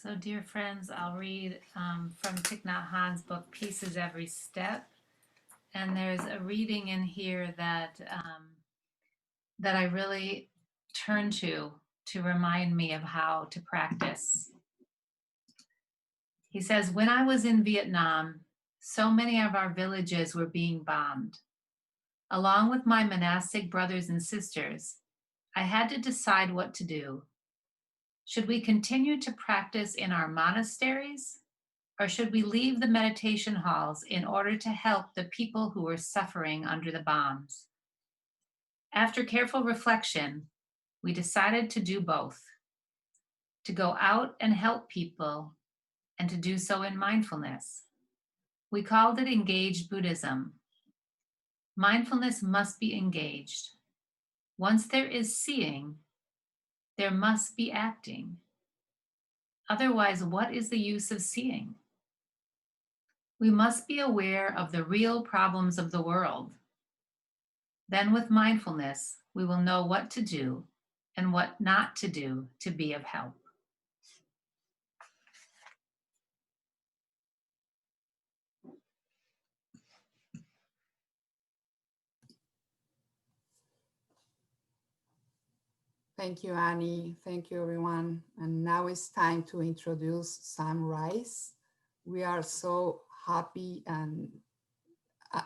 So, dear friends, I'll read from Thich Nhat Hanh's book, Peace is Every Step. And there's a reading in here that I really turn to remind me of how to practice. He says, when I was in Vietnam, so many of our villages were being bombed. Along with my monastic brothers and sisters, I had to decide what to do. Should we continue to practice in our monasteries, or should we leave the meditation halls in order to help the people who were suffering under the bombs? After careful reflection, we decided to do both, to go out and help people, and to do so in mindfulness. We called it engaged Buddhism. Mindfulness must be engaged. Once there is seeing, there must be acting. Otherwise, what is the use of seeing? We must be aware of the real problems of the world. Then, with mindfulness, we will know what to do and what not to do to be of help. Thank you, Annie. Thank you, everyone. And now it's time to introduce Sam Rice. We are so happy and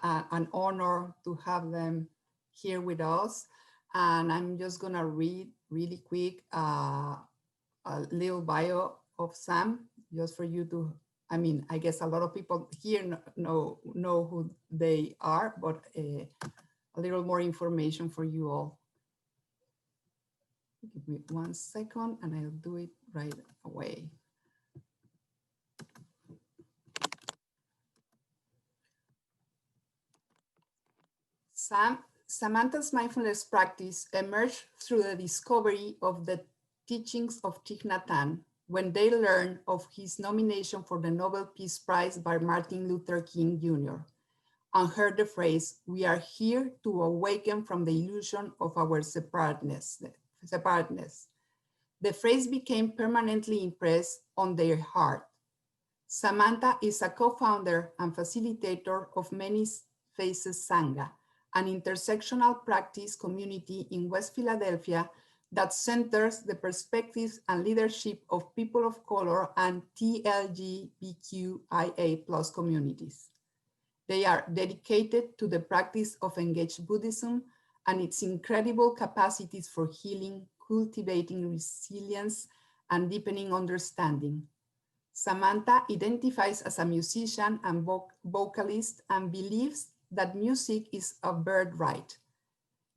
an honor to have them here with us. And I'm just gonna read really quick a little bio of Sam, just for you to, I guess a lot of people here know who they are, but a little more information for you all. Give me 1 second and I'll do it right away. Samantha's mindfulness practice emerged through the discovery of the teachings of Thich Nhat Hanh when they learned of his nomination for the Nobel Peace Prize by Martin Luther King Jr. and heard the phrase, "We are here to awaken from the illusion of our separateness." The phrase became permanently impressed on their heart. Samantha is a co-founder and facilitator of Many Faces Sangha, an intersectional practice community in West Philadelphia that centers the perspectives and leadership of people of color and LGBTQIA+ communities. They are dedicated to the practice of engaged Buddhism and its incredible capacities for healing, cultivating resilience, and deepening understanding. Samantha identifies as a musician and vocalist and believes that music is a birthright.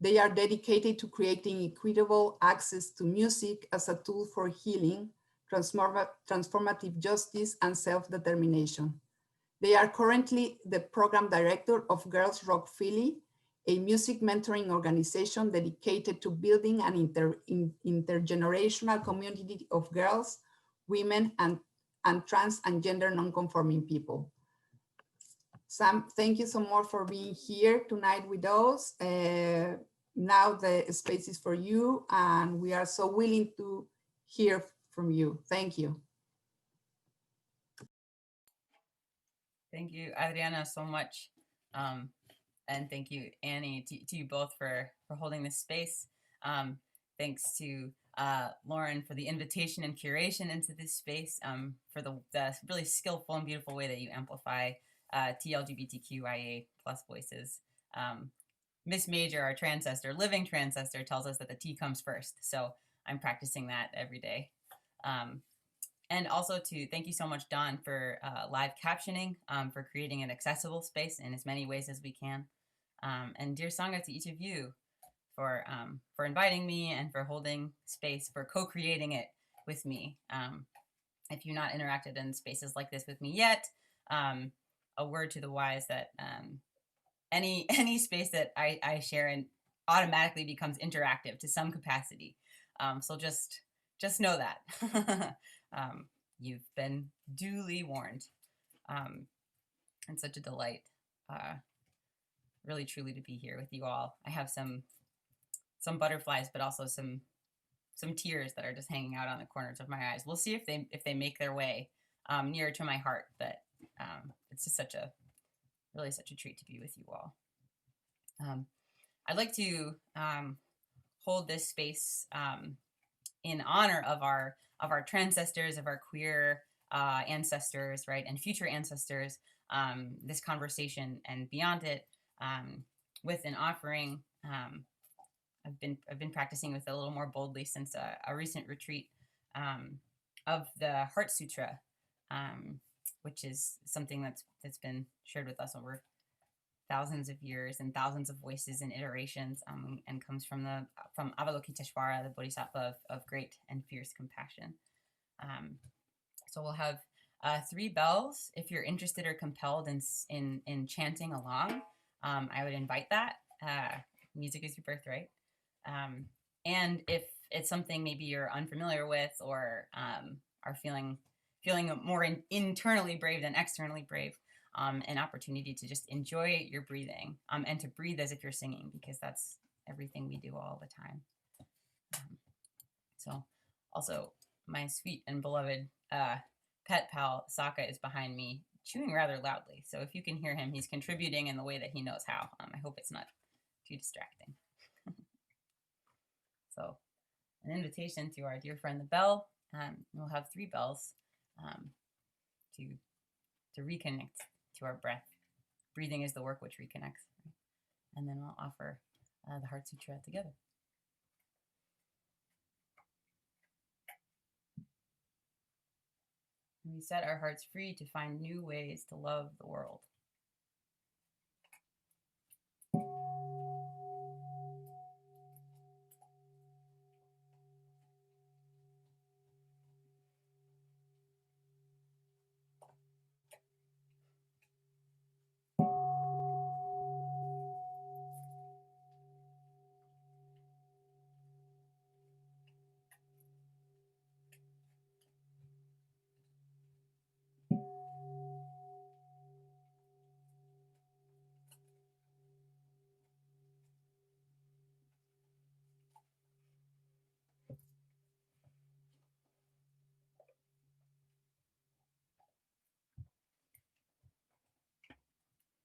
They are dedicated to creating equitable access to music as a tool for healing, transformative justice, and self-determination. They are currently the program director of Girls Rock Philly, a music mentoring organization dedicated to building an intergenerational community of girls, women, and trans and gender non-conforming people. Sam, thank you so much for being here tonight with us. Now the space is for you, and we are so willing to hear from you. Thank you. Thank you, Adriana, so much. And thank you, Annie, to you both for holding this space. Thanks to Lauren for the invitation and curation into this space, for the really skillful and beautiful way that you amplify TLGBTQIA+ voices. Miss Major, our transcestor, living transcestor, tells us that the T comes first. So I'm practicing that every day. And also to thank you so much, Dawn, for live captioning, for creating an accessible space in as many ways as we can. And dear Sangha, to each of you for inviting me and for holding space, for co-creating it with me. If you've not interacted in spaces like this with me yet, a word to the wise that any space that I share in automatically becomes interactive to some capacity. So just know that. You've been duly warned. And such a delight, really truly, to be here with you all. I have some butterflies, but also some tears that are just hanging out on the corners of my eyes. We'll see if they make their way nearer to my heart. But it's just really such a treat to be with you all. I'd like to hold this space in honor of our transcestors, of our queer ancestors, right, and future ancestors. This conversation and beyond it, with an offering. I've been practicing with it a little more boldly since a recent retreat of the Heart Sutra, which is something that's been shared with us over thousands of years and thousands of voices and iterations, and comes from Avalokiteshvara, the Bodhisattva of great and fierce compassion. So we'll have 3 bells. If you're interested or compelled in chanting along, I would invite that. Music is your birthright. And if it's something maybe you're unfamiliar with, or are feeling more internally brave than externally brave, an opportunity to just enjoy your breathing, and to breathe as if you're singing, because that's everything we do all the time. So also, my sweet and beloved pet pal Sokka is behind me, chewing rather loudly. So if you can hear him, he's contributing in the way that he knows how. I hope it's not too distracting. So an invitation to our dear friend the bell. We'll have 3 bells to reconnect to our breath. Breathing is the work which reconnects. Right? And then we'll offer the Heart Sutra together. And we set our hearts free to find new ways to love the world.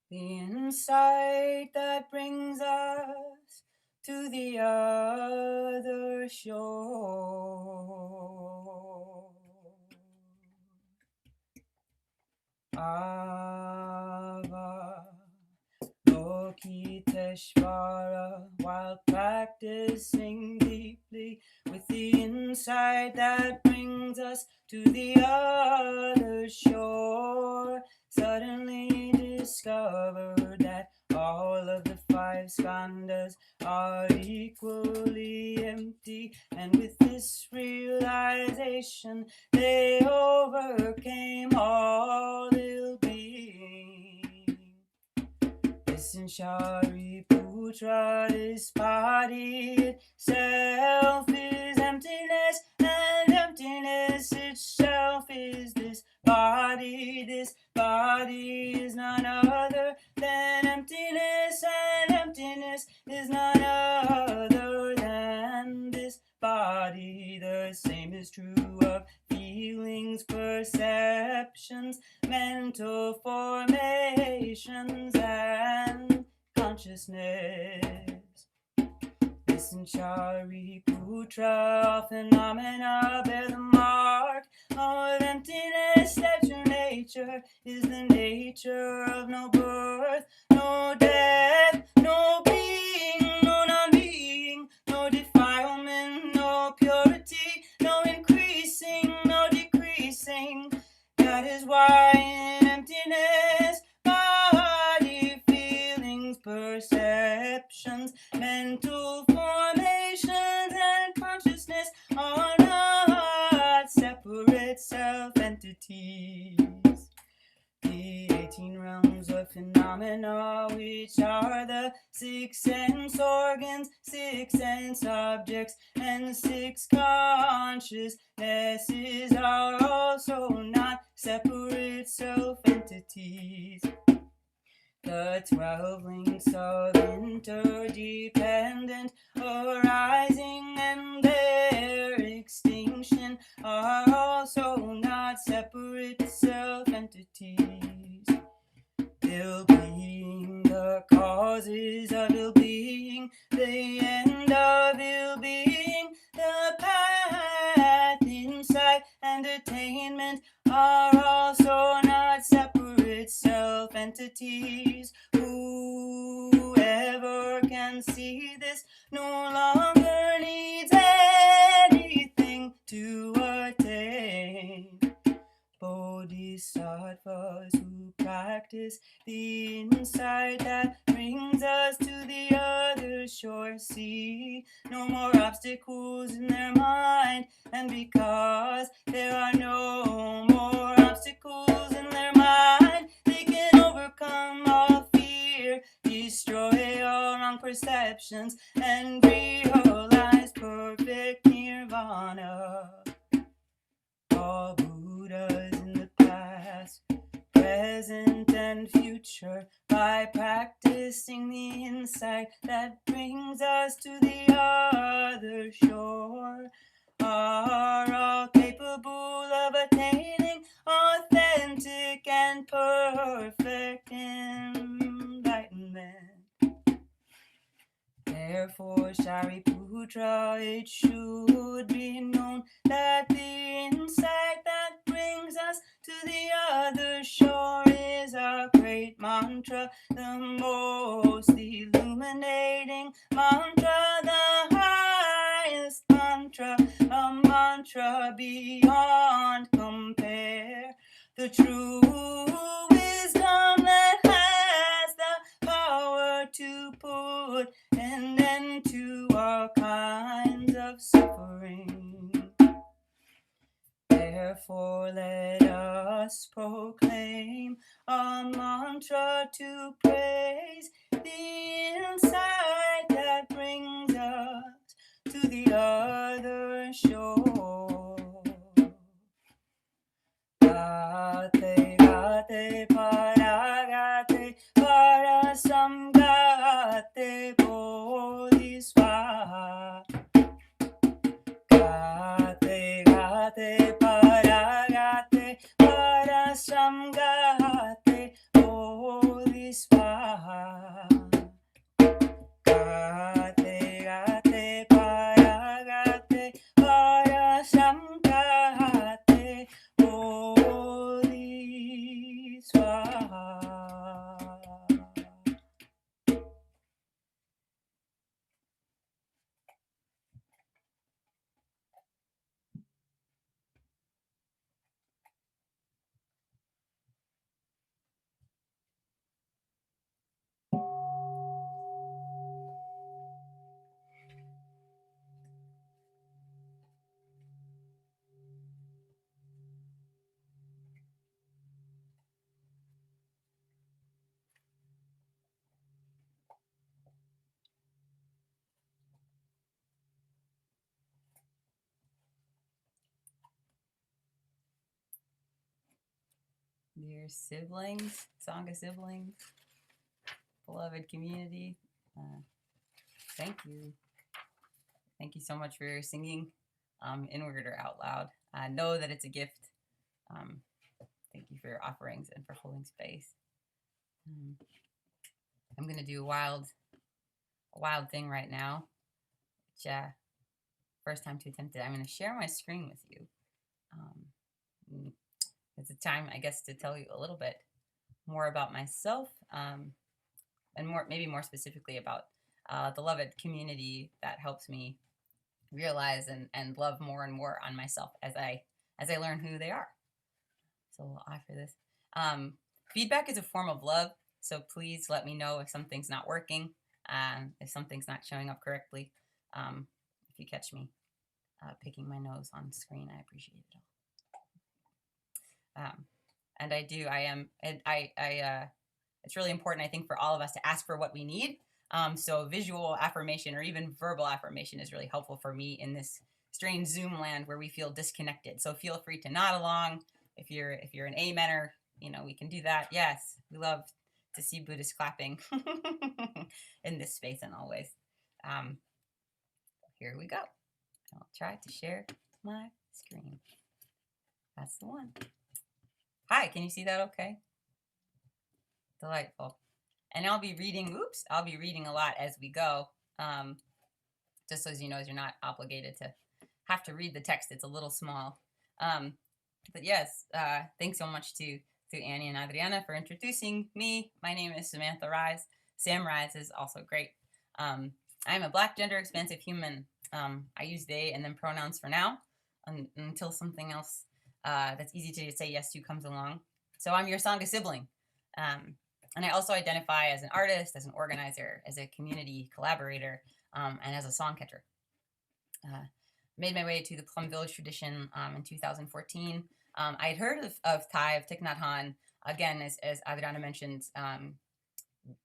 The insight that brings us to the other shore. Avalokiteshvara, while practicing deeply with the insight that brings us to the other shore, suddenly discovered that all of the 5 skandhas are equally empty, and with this realization they overcame all ill being. Listen, Shariputra, this body itself is emptiness, and emptiness itself is this body. This body is none other than emptiness, and emptiness is none other than this body. The same is true of feelings, perceptions, mental formations, and consciousness. Listen, Shariputra, all phenomena bear the mark of emptiness. That your nature is the nature of no birth, no death, no being, no non-being, no defilement, no purity, no increasing, no decreasing. That is why in emptiness, body, feelings, perceptions, mental formations, and consciousness are not separate self-entities. The 18 realms of phenomena, which are the 6 sense organs, 6 sense objects, and 6 consciousnesses, are also not separate self-entities. The 12 links of interdependent arising and their are also not separate self-entities. Ill-being, the causes of ill-being, the end of ill-being, the path, insight, and attainment are also not separate self-entities. Whoever can see this no longer needs anything to attain. Bodhisattvas who practice the insight that brings us to the other shore see no more obstacles in their mind, and because there are no more obstacles in their mind, they can overcome all fear, destroy all wrong perceptions, and realize perfect nirvana. All Buddhas in the past, present, and future, by practicing the insight that brings us to the other shore, are all capable of attaining authentic and perfect enlightenment. Therefore, Shariputra, it should be known that the insight that brings us to the other shore is a great mantra, the most illuminating mantra, the highest mantra, a mantra beyond compare, the true wisdom that has the power to put an end to all kinds of suffering. Therefore, let us proclaim a mantra to praise the insight that brings us to the other shore. Gate, gate, paragate, parasamgate, bodhisvaha. Gate, gate, paragate, parasamgate, bodhisvaha. Gate, gate, paragate, parasamgate, bodhisvaha. Dear siblings, Sangha siblings, beloved community, thank you. Thank you so much for singing inward or out loud. Know that it's a gift. Thank you for your offerings and for holding space. I'm going to do a wild thing right now, which first time to attempt it. I'm going to share my screen with you. It's a time, I guess, to tell you a little bit more about myself, and maybe more specifically about the beloved community that helps me realize and love more and more on myself as I learn who they are. So we'll offer this. Feedback is a form of love, so please let me know if something's not working, if something's not showing up correctly. If you catch me picking my nose on screen, I appreciate it all. And it's really important, I think, for all of us to ask for what we need. So visual affirmation or even verbal affirmation is really helpful for me in this strange Zoom land where we feel disconnected. So feel free to nod along. If you're an amener, we can do that. Yes, we love to see Buddhists clapping in this space and always. Here we go. I'll try to share my screen. That's the one. Hi, can you see that okay? Delightful. And I'll be reading a lot as we go. Just so as you know, you're not obligated to have to read the text. It's a little small. But yes, thanks so much to Annie and Adriana for introducing me. My name is Samantha Rise. Sam Rise is also great. I'm a Black gender expansive human. I use they and them pronouns for now until something else that's easy to say yes to comes along. So I'm your Sangha sibling. And I also identify as an artist, as an organizer, as a community collaborator, and as a song catcher. Made my way to the Plum Village tradition in 2014. I had heard of Thich Nhat Hanh, again, as Adriana mentioned,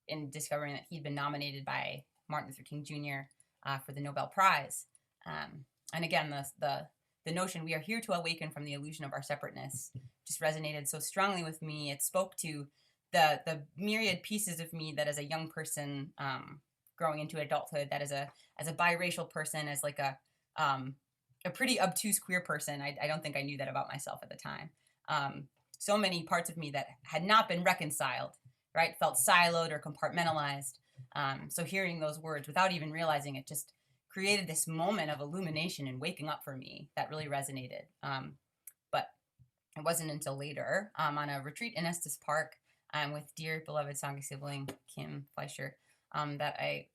in discovering that he'd been nominated by Martin Luther King Jr. For the Nobel Prize. And again, the notion we are here to awaken from the illusion of our separateness just resonated so strongly with me. It spoke to the myriad pieces of me that as a young person growing into adulthood, that as a biracial person, as like a pretty obtuse queer person. I don't think I knew that about myself at the time. So many parts of me that had not been reconciled, right? Felt siloed or compartmentalized. So hearing those words without even realizing it just created this moment of illumination and waking up for me that really resonated. But it wasn't until later on a retreat in Estes Park with dear beloved Sangha sibling Kim Fleischer that I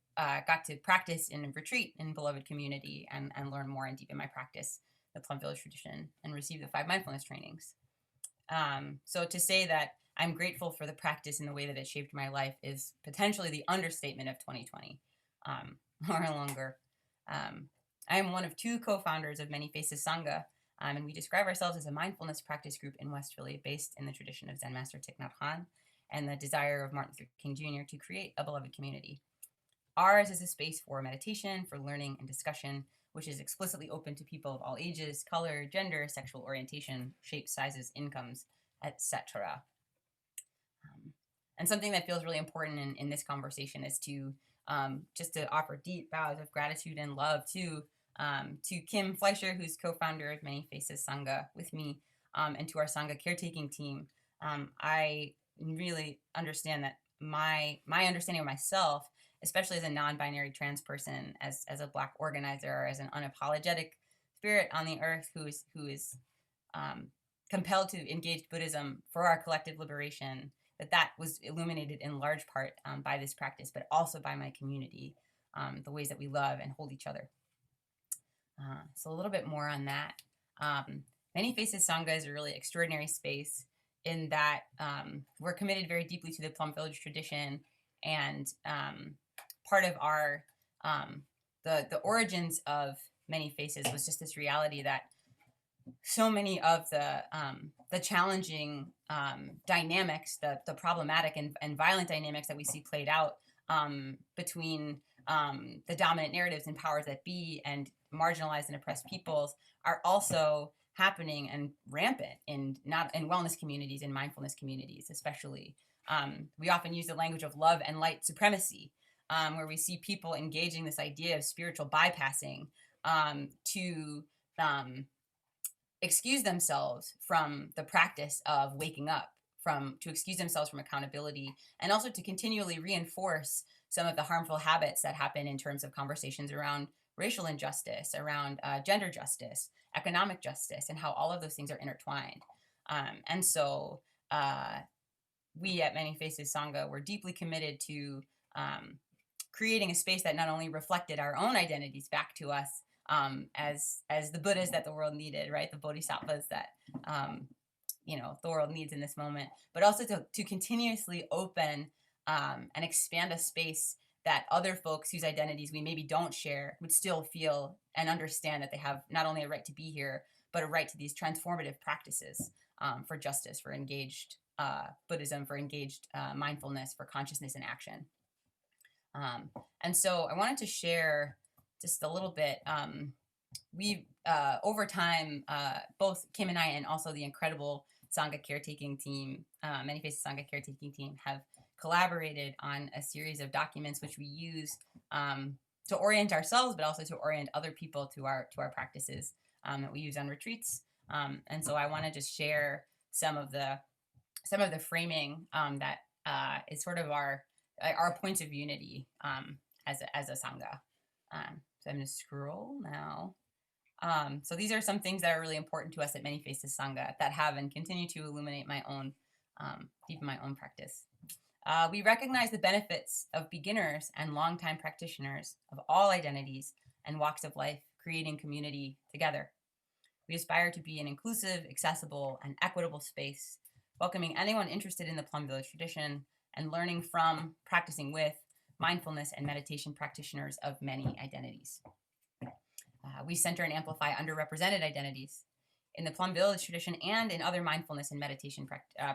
got to practice in a retreat in beloved community and learn more and deepen my practice, the Plum Village tradition, and receive the 5 mindfulness trainings. So to say that I'm grateful for the practice and the way that it shaped my life is potentially the understatement of 2020 or longer. I am one of 2 co-founders of Many Faces Sangha, and we describe ourselves as a mindfulness practice group in West Philly based in the tradition of Zen Master Thich Nhat Hanh and the desire of Martin Luther King Jr. to create a beloved community. Ours is a space for meditation, for learning and discussion, which is explicitly open to people of all ages, color, gender, sexual orientation, shapes, sizes, incomes, etc. And something that feels really important in this conversation is to just to offer deep bows of gratitude and love to Kim Fleischer, who's co-founder of Many Faces Sangha with me, and to our Sangha caretaking team. I really understand that my understanding of myself, especially as a non-binary trans person, as a Black organizer, as an unapologetic spirit on the earth who is compelled to engage Buddhism for our collective liberation, that was illuminated in large part by this practice, but also by my community, the ways that we love and hold each other. So a little bit more on that. Many Faces Sangha is a really extraordinary space in that we're committed very deeply to the Plum Village tradition, and part of our the origins of Many Faces was just this reality that so many of the challenging dynamics, the problematic and violent dynamics that we see played out between the dominant narratives and powers that be and marginalized and oppressed peoples are also happening and rampant in wellness communities and mindfulness communities, especially. We often use the language of love and light supremacy, where we see people engaging this idea of spiritual bypassing to excuse themselves from the practice of waking up, to excuse themselves from accountability, and also to continually reinforce some of the harmful habits that happen in terms of conversations around racial injustice, around gender justice, economic justice, and how all of those things are intertwined. And so we at Many Faces Sangha were deeply committed to creating a space that not only reflected our own identities back to us as the Buddhas that the world needed, right? The Bodhisattvas that the world needs in this moment, but also to continuously open and expand a space that other folks whose identities we maybe don't share would still feel and understand that they have not only a right to be here, but a right to these transformative practices for justice, for engaged Buddhism, for engaged mindfulness, for consciousness in action. And so I wanted to share just a little bit. We over time, both Kim and I, and also the incredible Sangha caretaking team, Many Faces Sangha caretaking team, have collaborated on a series of documents which we use to orient ourselves, but also to orient other people to our practices. that we use on retreats. And so I want to just share some of the framing that is sort of our points of unity as a sangha. So I'm going to scroll now. So these are some things that are really important to us at Many Faces Sangha that have and continue to illuminate my own, deepen my own practice. We recognize the benefits of beginners and longtime practitioners of all identities and walks of life creating community together. We aspire to be an inclusive, accessible, and equitable space, welcoming anyone interested in the Plum Village tradition and learning from, practicing with, mindfulness and meditation practitioners of many identities. We center and amplify underrepresented identities in the Plum Village tradition and in other mindfulness and meditation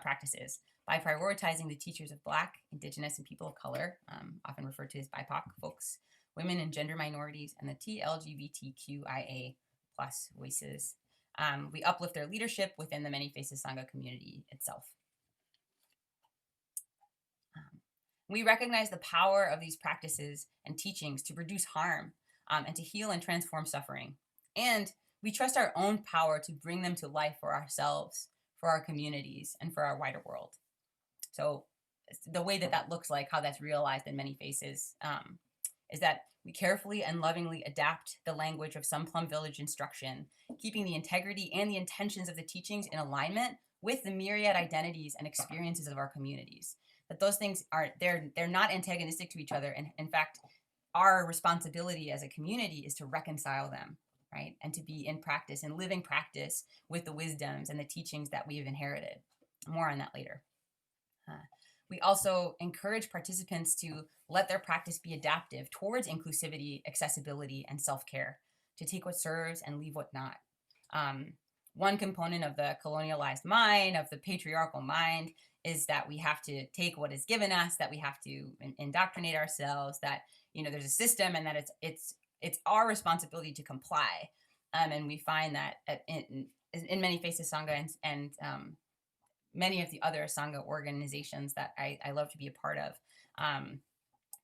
practices by prioritizing the teachers of Black, Indigenous, and people of color, often referred to as BIPOC folks, women and gender minorities, and the LGBTQIA plus voices. We uplift their leadership within the Many Faces Sangha community itself. We recognize the power of these practices and teachings to reduce harm and to heal and transform suffering. And we trust our own power to bring them to life for ourselves, for our communities, and for our wider world. So the way that looks like, how that's realized in Many Faces, is that we carefully and lovingly adapt the language of some Plum Village instruction, keeping the integrity and the intentions of the teachings in alignment with the myriad identities and experiences of our communities. That those things they're not antagonistic to each other. And in fact, our responsibility as a community is to reconcile them, right? And to be in practice and living practice with the wisdoms and the teachings that we have inherited. More on that later. We also encourage participants to let their practice be adaptive towards inclusivity, accessibility, and self-care, to take what serves and leave what not. One component of the colonialized mind, of the patriarchal mind, is that we have to take what is given us, that we have to indoctrinate ourselves, that there's a system, and that it's our responsibility to comply. And we find that in Many Faces Sangha and many of the other Sangha organizations that I love to be a part of,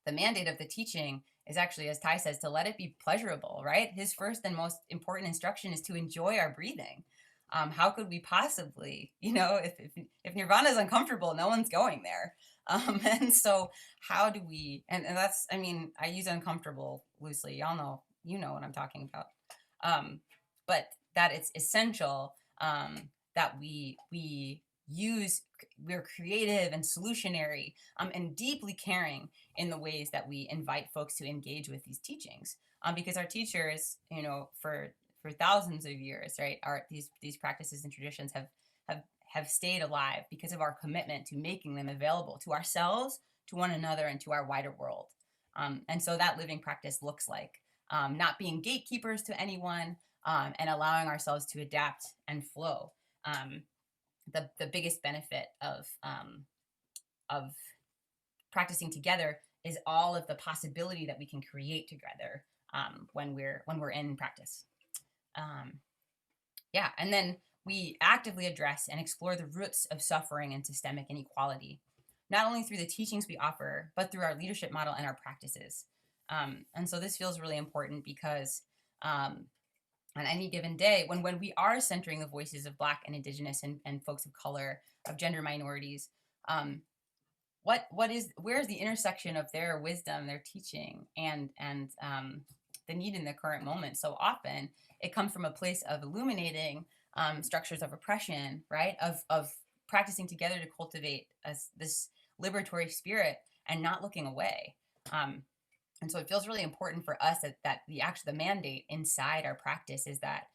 the mandate of the teaching is actually, as Tai says, to let it be pleasurable, right? His first and most important instruction is to enjoy our breathing. How could we possibly, if Nirvana is uncomfortable, no one's going there. And so how do we, and that's, I use uncomfortable loosely. Y'all know, what I'm talking about. But that it's essential that we're creative and solutionary and deeply caring in the ways that we invite folks to engage with these teachings, because our teachers, for thousands of years, right, these practices and traditions have stayed alive because of our commitment to making them available to ourselves, to one another, and to our wider world. And so that living practice looks like not being gatekeepers to anyone, and allowing ourselves to adapt and flow. The biggest benefit of practicing together is all of the possibility that we can create together when we're in practice. And then we actively address and explore the roots of suffering and systemic inequality, not only through the teachings we offer, but through our leadership model and our practices. And so this feels really important because on any given day, when we are centering the voices of Black and Indigenous and folks of color, of gender minorities, where's the intersection of their wisdom, their teaching, and the need in the current moment? So often it comes from a place of illuminating structures of oppression, right? Of practicing together to cultivate this liberatory spirit and not looking away. And so it feels really important for us that the mandate inside our practice is that,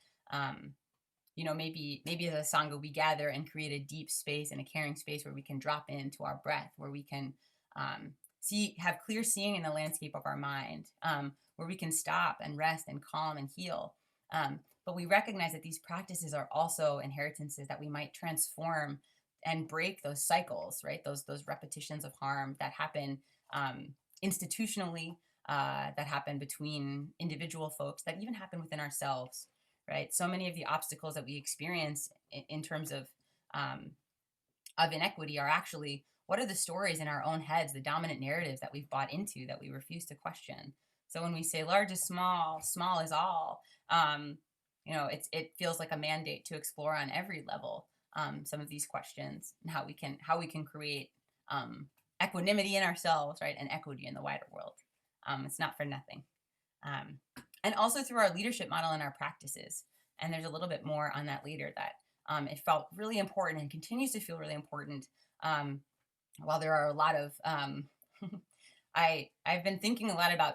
maybe as a Sangha, we gather and create a deep space and a caring space where we can drop into our breath, where we can have clear seeing in the landscape of our mind, where we can stop and rest and calm and heal. But we recognize that these practices are also inheritances that we might transform and break those cycles, right? Those repetitions of harm that happen institutionally, that happen between individual folks, that even happen within ourselves, right? So many of the obstacles that we experience in terms of inequity are actually, what are the stories in our own heads, the dominant narratives that we've bought into that we refuse to question? So when we say large is small, small is all, it feels like a mandate to explore on every level some of these questions and how we can create equanimity in ourselves, right, and equity in the wider world. It's not for nothing. And also through our leadership model and our practices. And there's a little bit more on that later, that it felt really important and continues to feel really important. While there are a lot of, I've been thinking a lot about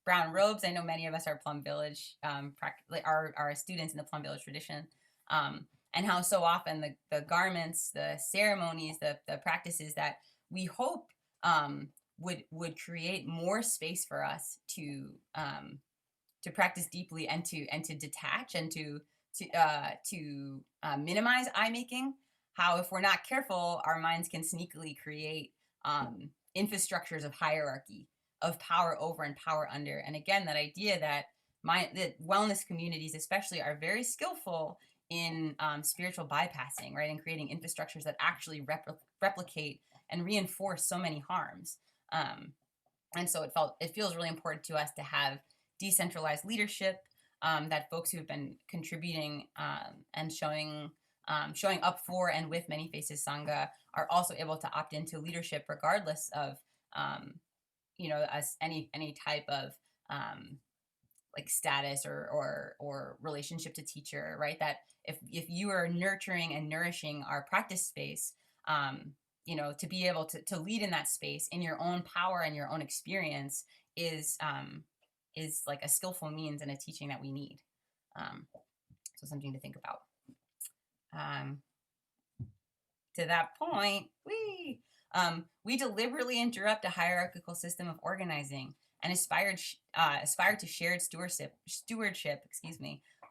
brown robes. I know many of us are Plum Village, are students in the Plum Village tradition. And how so often the garments, the ceremonies, the practices that we hope would create more space for us to practice deeply and to detach and to minimize eye making. How, if we're not careful, our minds can sneakily create infrastructures of hierarchy, of power over and power under. And again, that idea that that wellness communities especially are very skillful in spiritual bypassing, right, and creating infrastructures that actually replicate and reinforce so many harms. And so it feels really important to us to have decentralized leadership, that folks who have been contributing and showing up for and with Many Faces Sangha are also able to opt into leadership regardless of as any type of like status or relationship to teacher, right? That if you are nurturing and nourishing our practice space, to be able to lead in that space in your own power and your own experience is like a skillful means and a teaching that we need. So something to think about. To that point, we deliberately interrupt a hierarchical system of organizing and aspire to shared stewardship,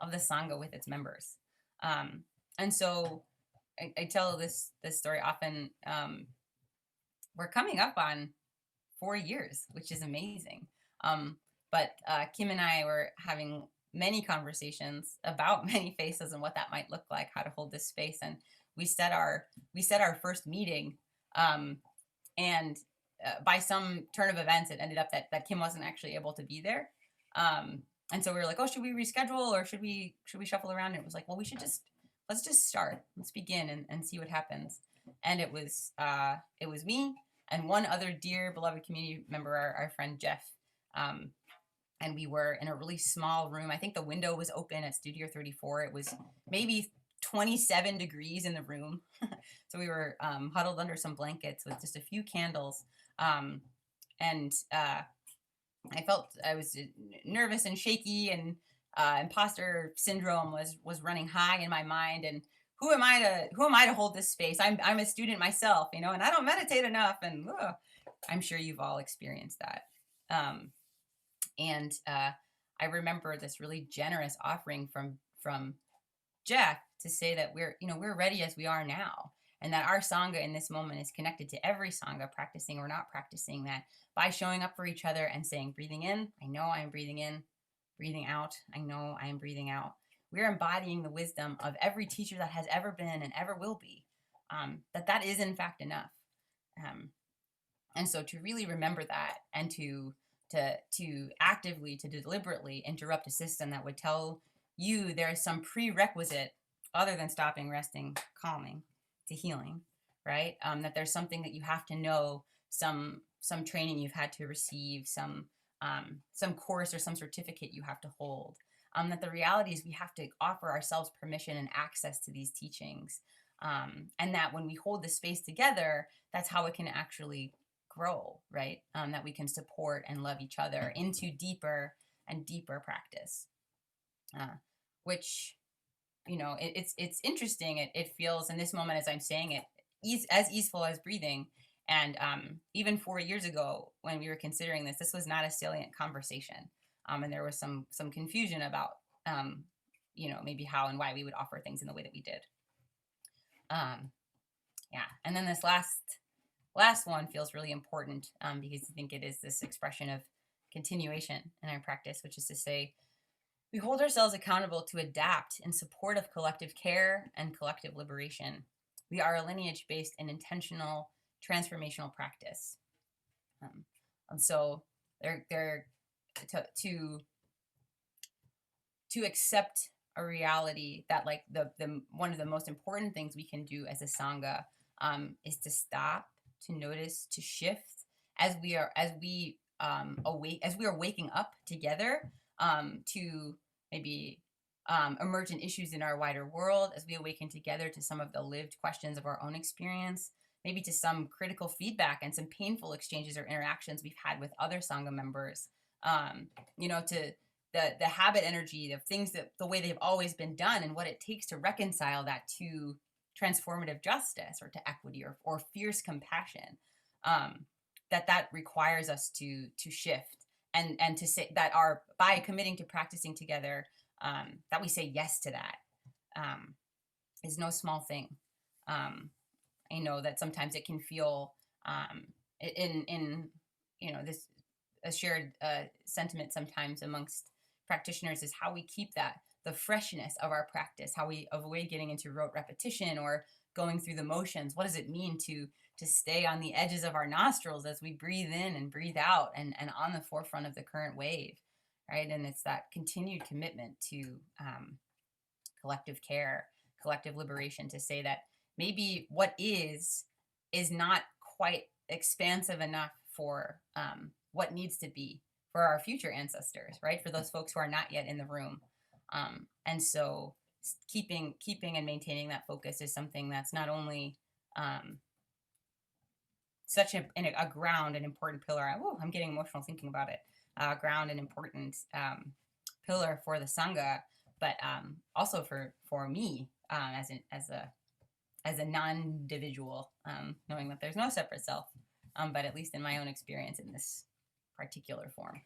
of the Sangha with its members. And so I tell this story often. We're coming up on 4 years, which is amazing. But Kim and I were having many conversations about Many Faces and what that might look like, how to hold this space. And we set our first meeting, and by some turn of events, it ended up that Kim wasn't actually able to be there. And so we were like, oh, should we reschedule or should we shuffle around? And it was like, well, let's just start. Let's begin and see what happens. And it was me and one other dear beloved community member, our friend Jeff. And we were in a really small room. I think the window was open at Studio 34. It was maybe 27 degrees in the room. So we were huddled under some blankets with just a few candles. And I felt I was nervous and shaky, and imposter syndrome was running high in my mind. And who am I to hold this space? I'm a student myself, and I don't meditate enough. And I'm sure you've all experienced that. And I remember this really generous offering from Jeff to say that we're ready as we are now, and that our Sangha in this moment is connected to every Sangha, practicing or not practicing, that by showing up for each other and saying, breathing in, I know I am breathing in, breathing out, I know I am breathing out, we're embodying the wisdom of every teacher that has ever been and ever will be, that is in fact enough. And so to really remember that, and to actively, to deliberately interrupt a system that would tell you there is some prerequisite other than stopping, resting, calming, to healing, right? That there's something that you have to know, some training you've had to receive, some course or some certificate you have to hold. That the reality is we have to offer ourselves permission and access to these teachings. And that when we hold the space together, that's how it can actually grow, right? That we can support and love each other into deeper and deeper practice. Which, it's interesting. It feels in this moment, as I'm saying it, as easeful as breathing. And even 4 years ago, when we were considering this was not a salient conversation. And there was some confusion about, maybe how and why we would offer things in the way that we did. Yeah. And then this last one feels really important, because I think it is this expression of continuation in our practice, which is to say, we hold ourselves accountable to adapt in support of collective care and collective liberation. We are a lineage-based and intentional transformational practice. And so they're to to accept a reality that like the one of the most important things we can do as a sangha is to stop, to notice, to shift as we are waking up together to maybe emergent issues in our wider world, as we awaken together to some of the lived questions of our own experience, maybe to some critical feedback and some painful exchanges or interactions we've had with other sangha members, to the habit energy of things that the way they've always been done and what it takes to reconcile that to transformative justice or to equity or fierce compassion, that requires us to shift and to say that by committing to practicing together, that we say yes to that, is no small thing. I know that sometimes it can feel in this a shared sentiment sometimes amongst practitioners is how we keep the freshness of our practice, how we avoid getting into rote repetition or going through the motions. What does it mean to stay on the edges of our nostrils as we breathe in and breathe out and on the forefront of the current wave, right? And it's that continued commitment to collective care, collective liberation, to say that maybe what is not quite expansive enough for what needs to be for our future ancestors, right? For those folks who are not yet in the room. And so keeping and maintaining that focus is something that's not only such a ground, an important pillar. I'm getting emotional thinking about it. Ground, an important pillar for the Sangha, but also for me as a non-individual, knowing that there's no separate self, but at least in my own experience in this particular form.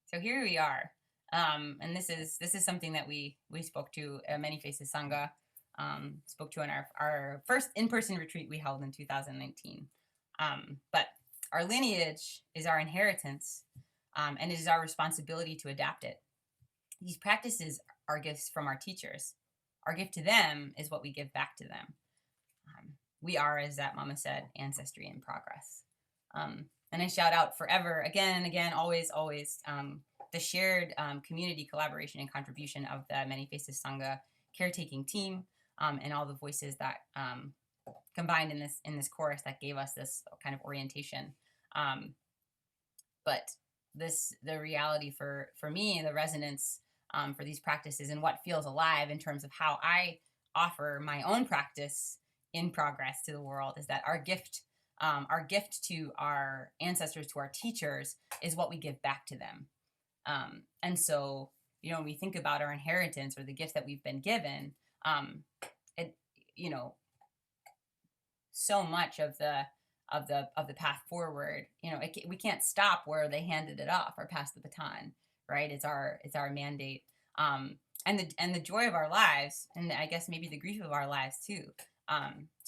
So here we are, and this is something that we spoke to Many Faces Sangha, spoke to in our first in-person retreat we held in 2019. But our lineage is our inheritance, and it is our responsibility to adapt it. These practices are gifts from our teachers. Our gift to them is what we give back to them. We are, as that Mama said, ancestry in progress. And I shout out forever, again and again, always, the shared community collaboration and contribution of the Many Faces Sangha caretaking team, and all the voices that combined in this course that gave us this kind of orientation. But the reality for me, the resonance for these practices and what feels alive in terms of how I offer my own practice in progress to the world is that our gift to our ancestors, to our teachers, is what we give back to them. And so, when we think about our inheritance or the gifts that we've been given, so much of the path forward, we can't stop where they handed it off or passed the baton, right? It's our mandate, and the joy of our lives, and I guess maybe the grief of our lives too,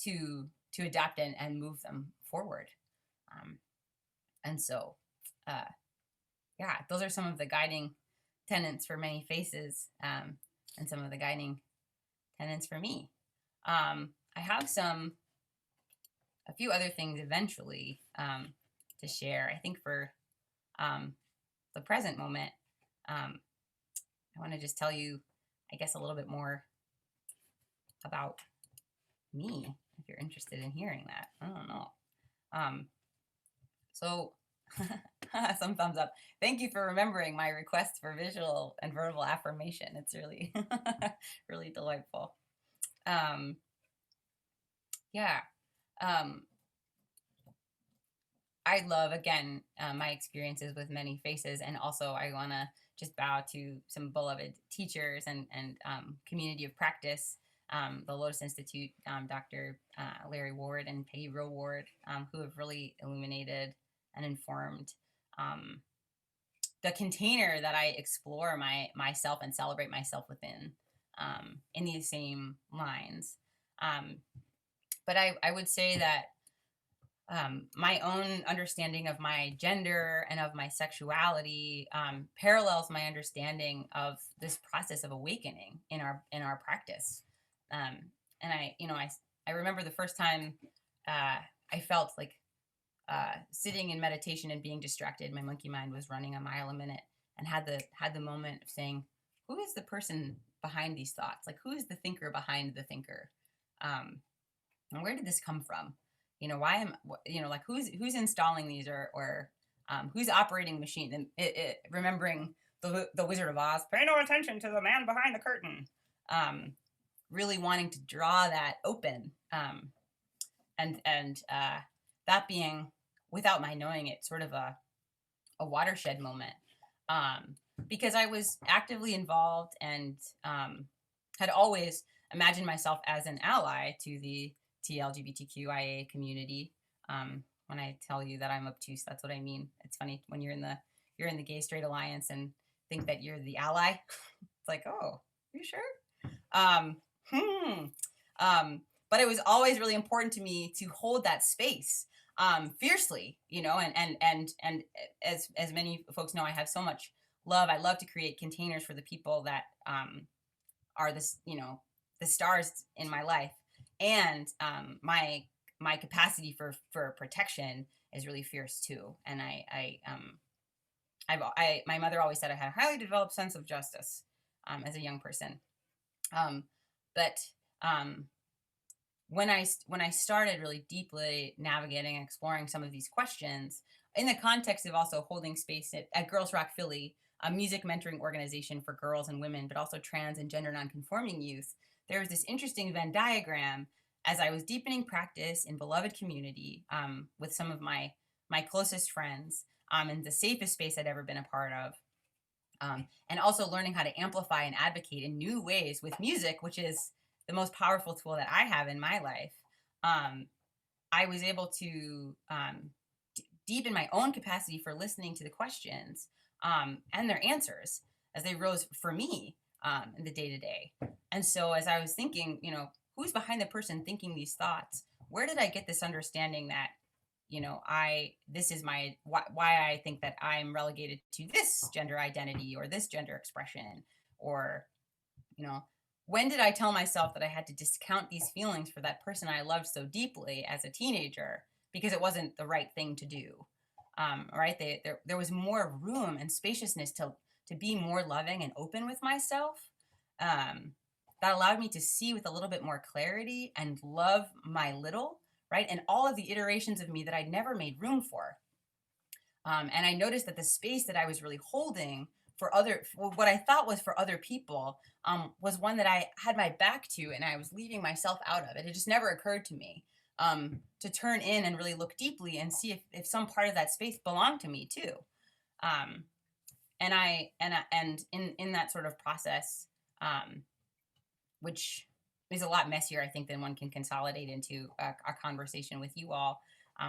to adapt and move them forward. And so, those are some of the guiding tenets for Many Faces, and some of the guiding tenets for me. I have a few other things eventually to share. I think for the present moment, I want to just tell you, I guess, a little bit more about me, if you're interested in hearing that. I don't know. So some thumbs up. Thank you for remembering my request for visual and verbal affirmation. It's really, really delightful. I love, again, my experiences with Many Faces, and also I want to just bow to some beloved teachers and community of practice, the Lotus Institute, Dr. Larry Ward and Peggy Rowe Ward, who have really illuminated and informed the container that I explore myself and celebrate myself within, in these same lines. But I would say that my own understanding of my gender and of my sexuality parallels my understanding of this process of awakening in our practice. And I remember the first time I felt like sitting in meditation and being distracted. My monkey mind was running a mile a minute, and had the moment of saying, who is the person behind these thoughts? Like, who is the thinker behind the thinker? And where did this come from? Why am, like, who's installing these, or who's operating the machine? And remembering the Wizard of Oz, pay no attention to the man behind the curtain. Really wanting to draw that open, and that being, without my knowing it, sort of a watershed moment, because I was actively involved and had always imagined myself as an ally to the LGBTQIA community. When I tell you that I'm obtuse, that's what I mean. It's funny when you're in the Gay Straight Alliance and think that you're the ally. It's like, oh, are you sure? But it was always really important to me to hold that space fiercely, and as many folks know, I have so much love. I love to create containers for the people that are the stars in my life, and my capacity for protection is really fierce too. And my mother always said I had a highly developed sense of justice as a young person. But when I started really deeply navigating and exploring some of these questions in the context of also holding space at Girls Rock Philly, a music mentoring organization for girls and women, but also trans and gender nonconforming youth, there was this interesting Venn diagram as I was deepening practice in beloved community with some of my closest friends, in the safest space I'd ever been a part of. And also learning how to amplify and advocate in new ways with music, which is the most powerful tool that I have in my life. I was able to deepen my own capacity for listening to the questions and their answers as they rose for me in the day-to-day. And so as I was thinking, who's behind the person thinking these thoughts? Where did I get this understanding that, this is why I think that I'm relegated to this gender identity or this gender expression? Or, when did I tell myself that I had to discount these feelings for that person I loved so deeply as a teenager because it wasn't the right thing to do? Right? There was more room and spaciousness to be more loving and open with myself. That allowed me to see with a little bit more clarity and love my little, right? And all of the iterations of me that I'd never made room for. And I noticed that the space that I was really holding for what I thought was for other people, was one that I had my back to, and I was leaving myself out of it. It just never occurred to me to turn in and really look deeply and see if some part of that space belonged to me too. And in that sort of process, which is a lot messier, I think, than one can consolidate into a conversation with you all.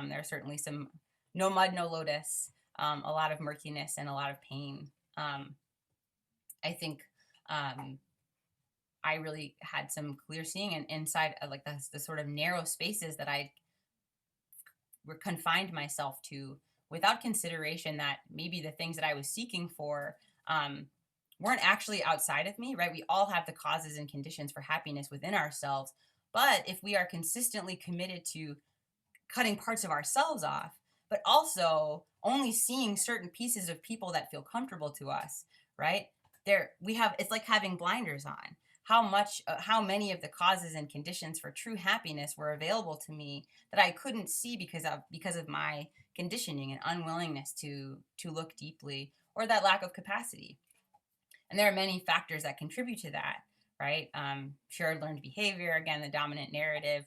There are certainly some no mud, no lotus, a lot of murkiness and a lot of pain. I think I really had some clear seeing inside of like the sort of narrow spaces that I confined myself to without consideration that maybe the things that I was seeking for weren't actually outside of me, right? We all have the causes and conditions for happiness within ourselves. But if we are consistently committed to cutting parts of ourselves off, but also only seeing certain pieces of people that feel comfortable to us, right? It's like having blinders on. How many of the causes and conditions for true happiness were available to me that I couldn't see because of my conditioning and unwillingness to look deeply, or that lack of capacity. And there are many factors that contribute to that, right? Shared learned behavior, again, the dominant narrative,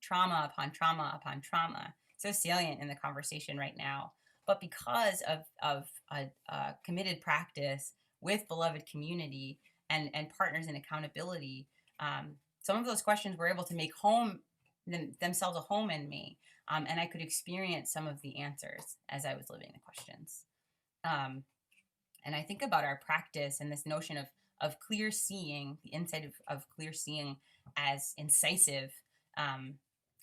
trauma upon trauma upon trauma, so salient in the conversation right now. But because of a committed practice with beloved community and partners in accountability, some of those questions were able to make themselves a home in me, and I could experience some of the answers as I was living the questions. And I think about our practice and this notion of clear seeing, the insight of clear seeing as incisive. And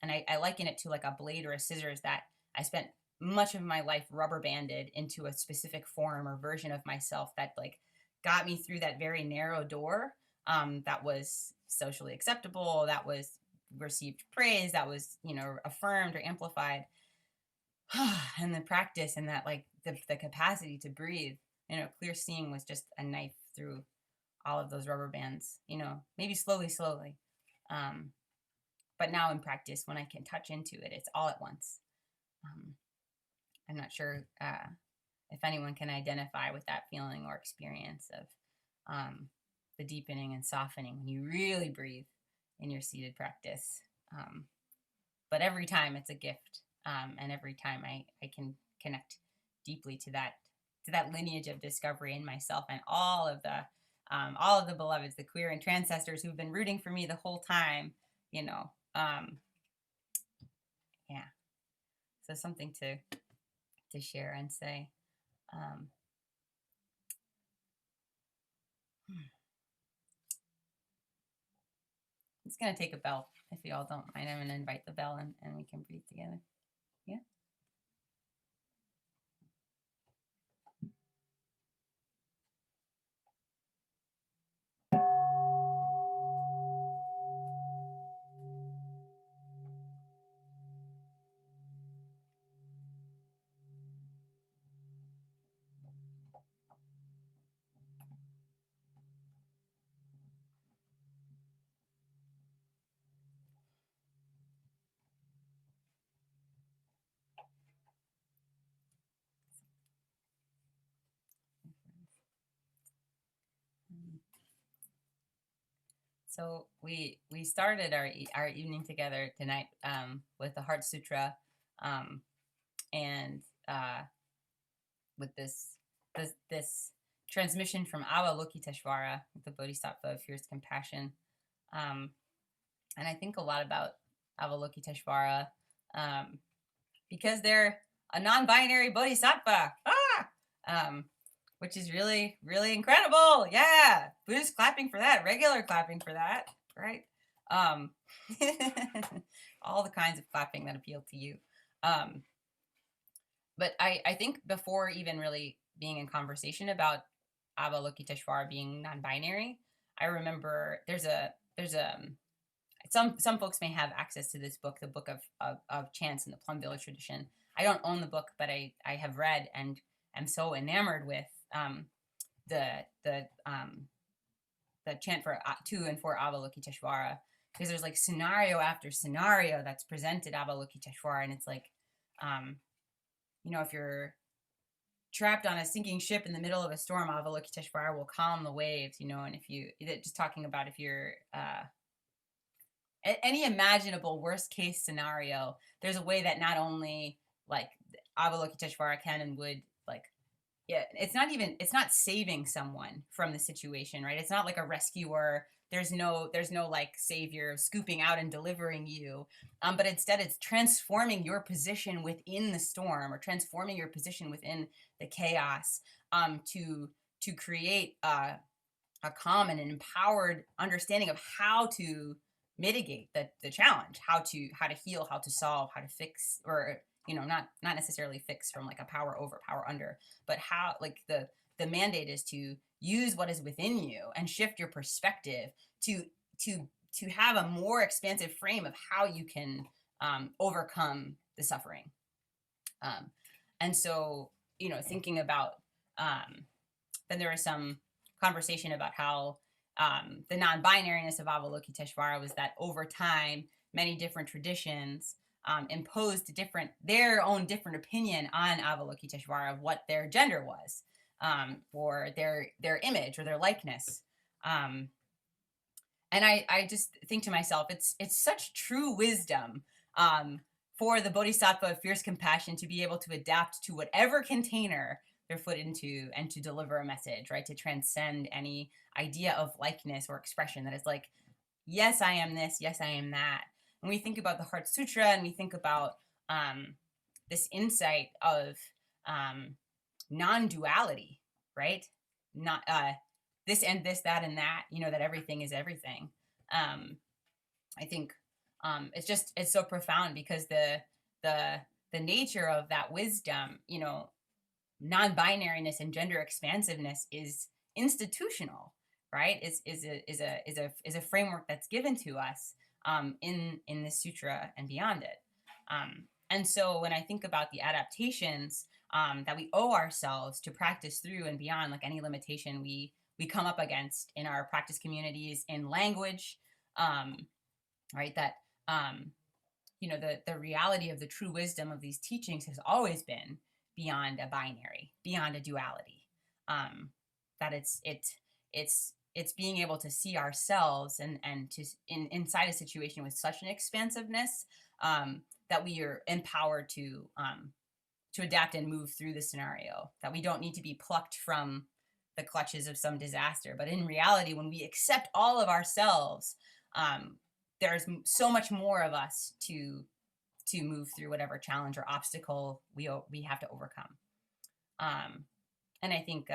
I liken it to like a blade or a scissors that I spent much of my life rubber banded into a specific form or version of myself that like got me through that very narrow door, that was socially acceptable, that was received praise, that was, affirmed or amplified. And the practice and that like the capacity to breathe clear seeing was just a knife through all of those rubber bands, maybe slowly. But now in practice, when I can touch into it, it's all at once. I'm not sure if anyone can identify with that feeling or experience of the deepening and softening when you really breathe in your seated practice. But every time it's a gift, and every time I can connect deeply to that lineage of discovery in myself, and all of the beloveds, the queer and transcestors who've been rooting for me the whole time, yeah. So something to share and say. It's going to take a bell, if you all don't mind. I'm going to invite the bell, and we can breathe together. Yeah. So we started our evening together tonight with the Heart Sutra, and with this transmission from Avalokiteshvara, the Bodhisattva of fierce compassion, and I think a lot about Avalokiteshvara because they're a non-binary Bodhisattva. Which is really, really incredible. Yeah. Buddhist clapping for that, regular clapping for that, right? All the kinds of clapping that appeal to you. But I think before even really being in conversation about Avalokiteshvara being non-binary, I remember there's some folks may have access to this book, the Book of Chants in the Plum Village tradition. I don't own the book, but I have read and am so enamored with the chant to and for Avalokiteshvara, because there's like scenario after scenario that's presented Avalokiteshvara, and it's like, if you're trapped on a sinking ship in the middle of a storm, Avalokiteshvara will calm the waves, and if you just talking about if you're any imaginable worst case scenario, there's a way that not only like Avalokiteshvara can and would like. Yeah, it's not saving someone from the situation, right? It's not like a rescuer. There's no like savior scooping out and delivering you. But instead it's transforming your position within the storm, or transforming your position within the chaos, to create a calm and an empowered understanding of how to mitigate the challenge, how to heal, how to solve, how to fix, or not necessarily fix from like a power over, power under, but how like the mandate is to use what is within you and shift your perspective to have a more expansive frame of how you can overcome the suffering. And so, thinking about then there was some conversation about how the non-binariness of Avalokiteshvara was that over time, many different traditions imposed their own different opinion on Avalokiteshvara of what their gender was, or their image or their likeness. And I just think to myself, it's such true wisdom for the Bodhisattva of fierce compassion to be able to adapt to whatever container they're put into and to deliver a message, right? To transcend any idea of likeness or expression that is like, yes, I am this, yes, I am that. When we think about the Heart Sutra and we think about this insight of non-duality, right? Not this and this, that and that, that everything is everything. I think it's so profound because the nature of that wisdom, non-binariness and gender expansiveness is institutional, right? Is a framework that's given to us in this sutra and beyond it. And so when I think about the adaptations that we owe ourselves to practice through and beyond, like any limitation we come up against in our practice communities, in language, right? That the reality of the true wisdom of these teachings has always been beyond a binary, beyond a duality. That it's being able to see ourselves and to inside a situation with such an expansiveness, that we are empowered to adapt and move through the scenario, that we don't need to be plucked from the clutches of some disaster. But in reality, when we accept all of ourselves, there's so much more of us to move through whatever challenge or obstacle we have to overcome. And I think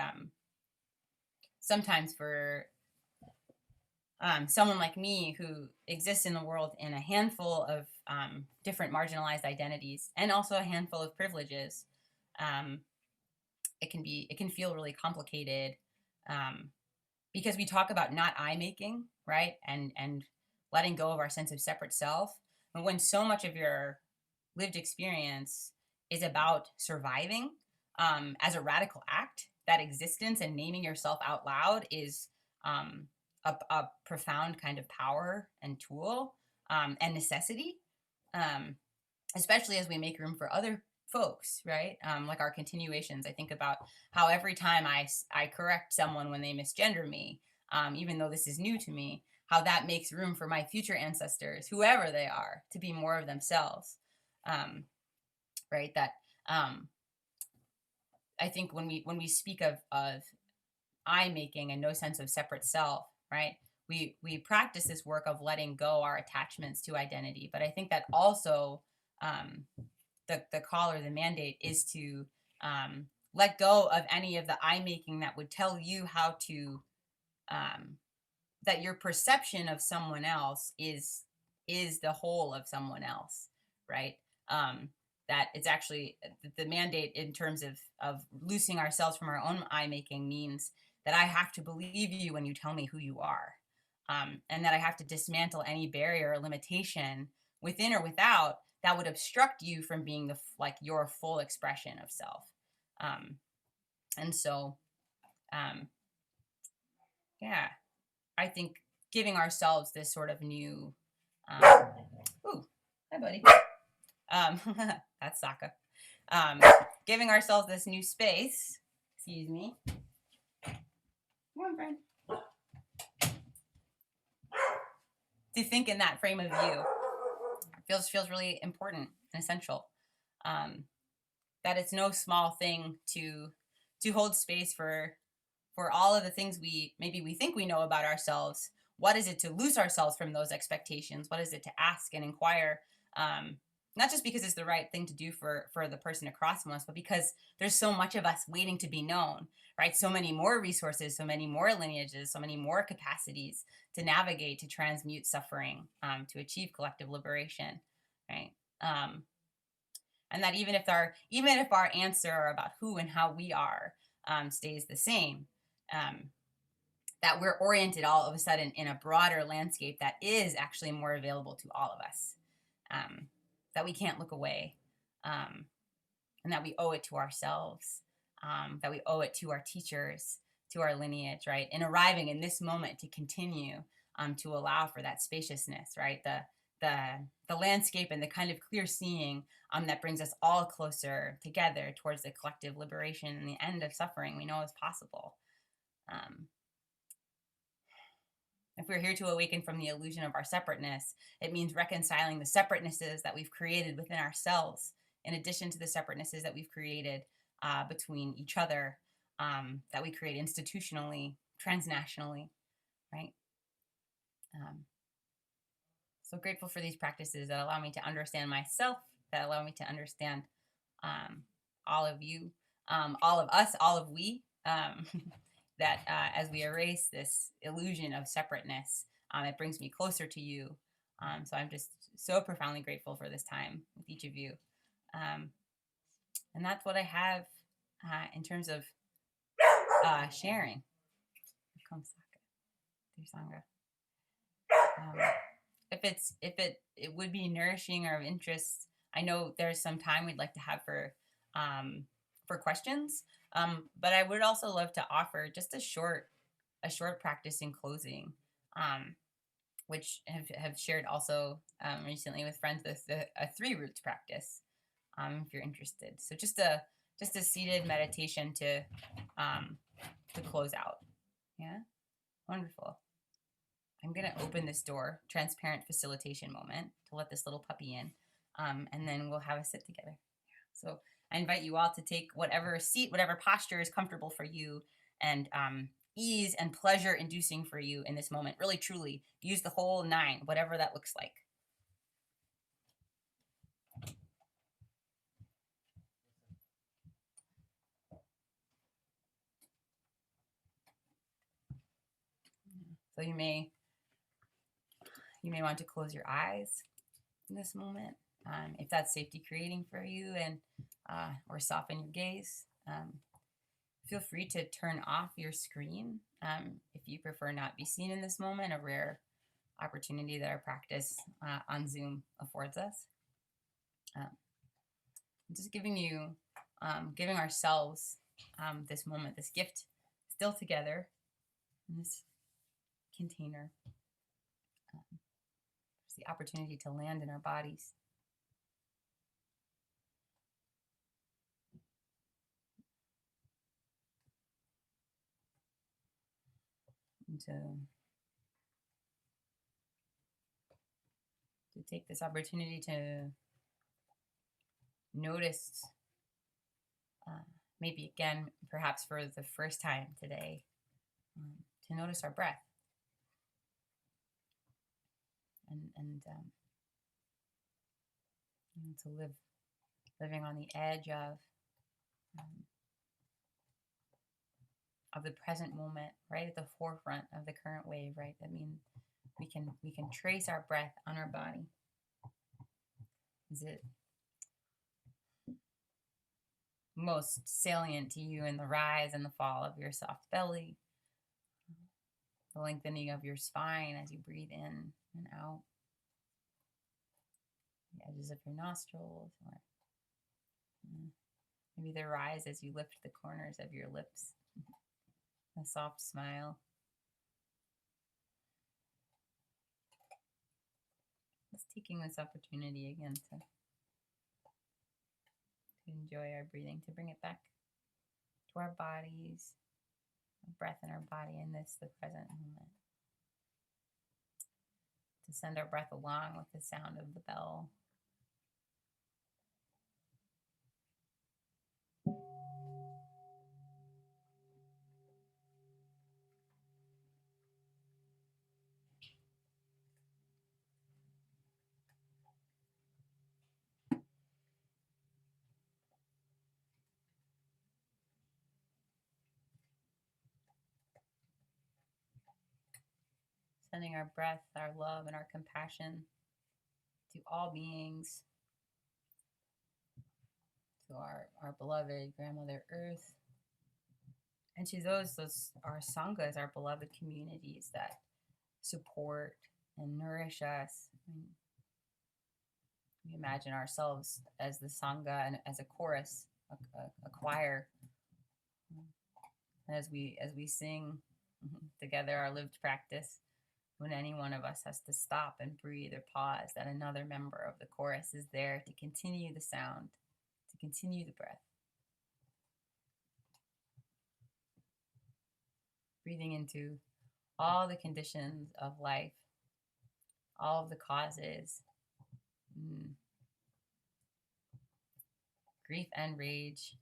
sometimes for someone like me who exists in the world in a handful of different marginalized identities and also a handful of privileges, it can feel really complicated, because we talk about not I making, right, and letting go of our sense of separate self. And when so much of your lived experience is about surviving as a radical act, that existence and naming yourself out loud is a profound kind of power and tool, and necessity, especially as we make room for other folks, right? Like our continuations. I think about how every time I correct someone when they misgender me, even though this is new to me, how that makes room for my future ancestors, whoever they are, to be more of themselves, right? That I think when we speak of I making and no sense of separate self, right? We practice this work of letting go our attachments to identity, but I think that also the call or the mandate is to let go of any of the I making that would tell you how to that your perception of someone else is the whole of someone else, right? That it's actually the mandate in terms of loosing ourselves from our own I making means that I have to believe you when you tell me who you are, and that I have to dismantle any barrier or limitation within or without that would obstruct you from being your full expression of self. And so, yeah, I think giving ourselves this sort of new, ooh, hi buddy. That's Saka. Giving ourselves this new space, excuse me. Come on, friend. To think in that frame of view feels really important and essential. That it's no small thing to hold space for all of the things we think we know about ourselves. What is it to lose ourselves from those expectations? What is it to ask and inquire? Not just because it's the right thing to do for the person across from us, but because there's so much of us waiting to be known, right? So many more resources, so many more lineages, so many more capacities to navigate, to transmute suffering, to achieve collective liberation, right? And that even if our answer about who and how we are stays the same, that we're oriented all of a sudden in a broader landscape that is actually more available to all of us, that we can't look away, and that we owe it to ourselves, that we owe it to our teachers, to our lineage, right? In arriving in this moment to continue to allow for that spaciousness, right? The landscape and the kind of clear seeing that brings us all closer together towards the collective liberation and the end of suffering we know is possible. If we're here to awaken from the illusion of our separateness, it means reconciling the separatenesses that we've created within ourselves, in addition to the separatenesses that we've created between each other, that we create institutionally, transnationally, right? So grateful for these practices that allow me to understand myself, that allow me to understand all of you, all of us, all of we, that as we erase this illusion of separateness, it brings me closer to you. So I'm just so profoundly grateful for this time with each of you. And that's what I have in terms of sharing. If it would be nourishing or of interest, I know there's some time we'd like to have for questions. But I would also love to offer just a short practice in closing, which have shared also recently with friends with a 3 roots practice, if you're interested. So just a seated meditation to close out. Yeah, wonderful. I'm gonna open this door, transparent facilitation moment, to let this little puppy in, and then we'll have a sit together. So I invite you all to take whatever seat, whatever posture is comfortable for you, and ease and pleasure inducing for you in this moment. Really, truly use the whole 9, whatever that looks like. So you may want to close your eyes in this moment, if that's safety creating for you, and or soften your gaze. Feel free to turn off your screen if you prefer not be seen in this moment, a rare opportunity that our practice on Zoom affords us. Just giving ourselves this moment, this gift, still together in this container. It's the opportunity to land in our bodies. And to take this opportunity to notice, maybe again, perhaps for the first time today, to notice our breath. And to living on the edge of the present moment, right at the forefront of the current wave, right? I mean, we can trace our breath on our body. Is it most salient to you in the rise and the fall of your soft belly, the lengthening of your spine as you breathe in and out, the edges of your nostrils, or maybe the rise as you lift the corners of your lips, a soft smile. Just taking this opportunity again to enjoy our breathing, to bring it back to our bodies, our breath in our body in this, the present moment. To send our breath along with the sound of the bell. Sending our breath, our love, and our compassion to all beings, to our beloved grandmother Earth, and to those our sanghas, our beloved communities that support and nourish us. We imagine ourselves as the sangha and as a chorus, a choir, and as we sing together our lived practice. When any one of us has to stop and breathe or pause, that another member of the chorus is there to continue the sound, to continue the breath. Breathing into all the conditions of life, all of the causes, grief and rage,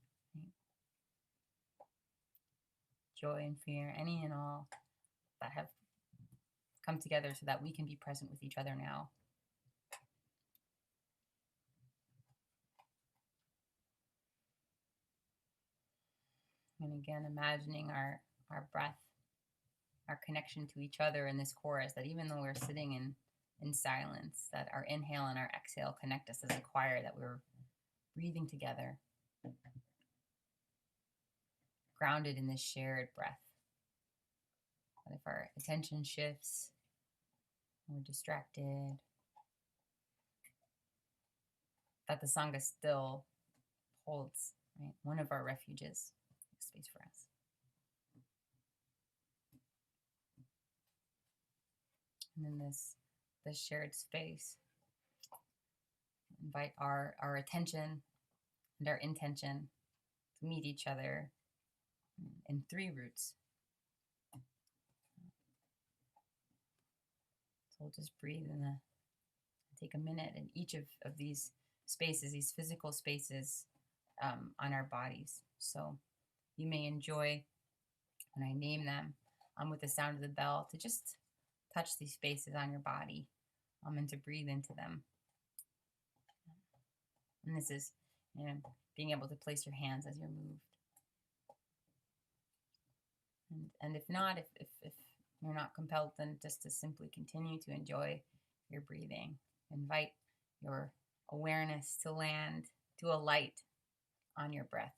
joy and fear, any and all that have come together so that we can be present with each other now. And again, imagining our breath, our connection to each other in this chorus, that even though we're sitting in silence, that our inhale and our exhale connect us as a choir, that we're breathing together, grounded in this shared breath. That if our attention shifts, we're distracted, that the Sangha still holds right? One of our refuges, space for us. And in this shared space, invite our attention and our intention to meet each other in 3 roots. So we'll just breathe and take a minute in each of these spaces, these physical spaces on our bodies. So you may enjoy, when I name them, with the sound of the bell, to just touch these spaces on your body and to breathe into them. And this is, being able to place your hands as you're moved. And if not, if you're not compelled, then just to simply continue to enjoy your breathing. Invite your awareness to land, to alight on your breath.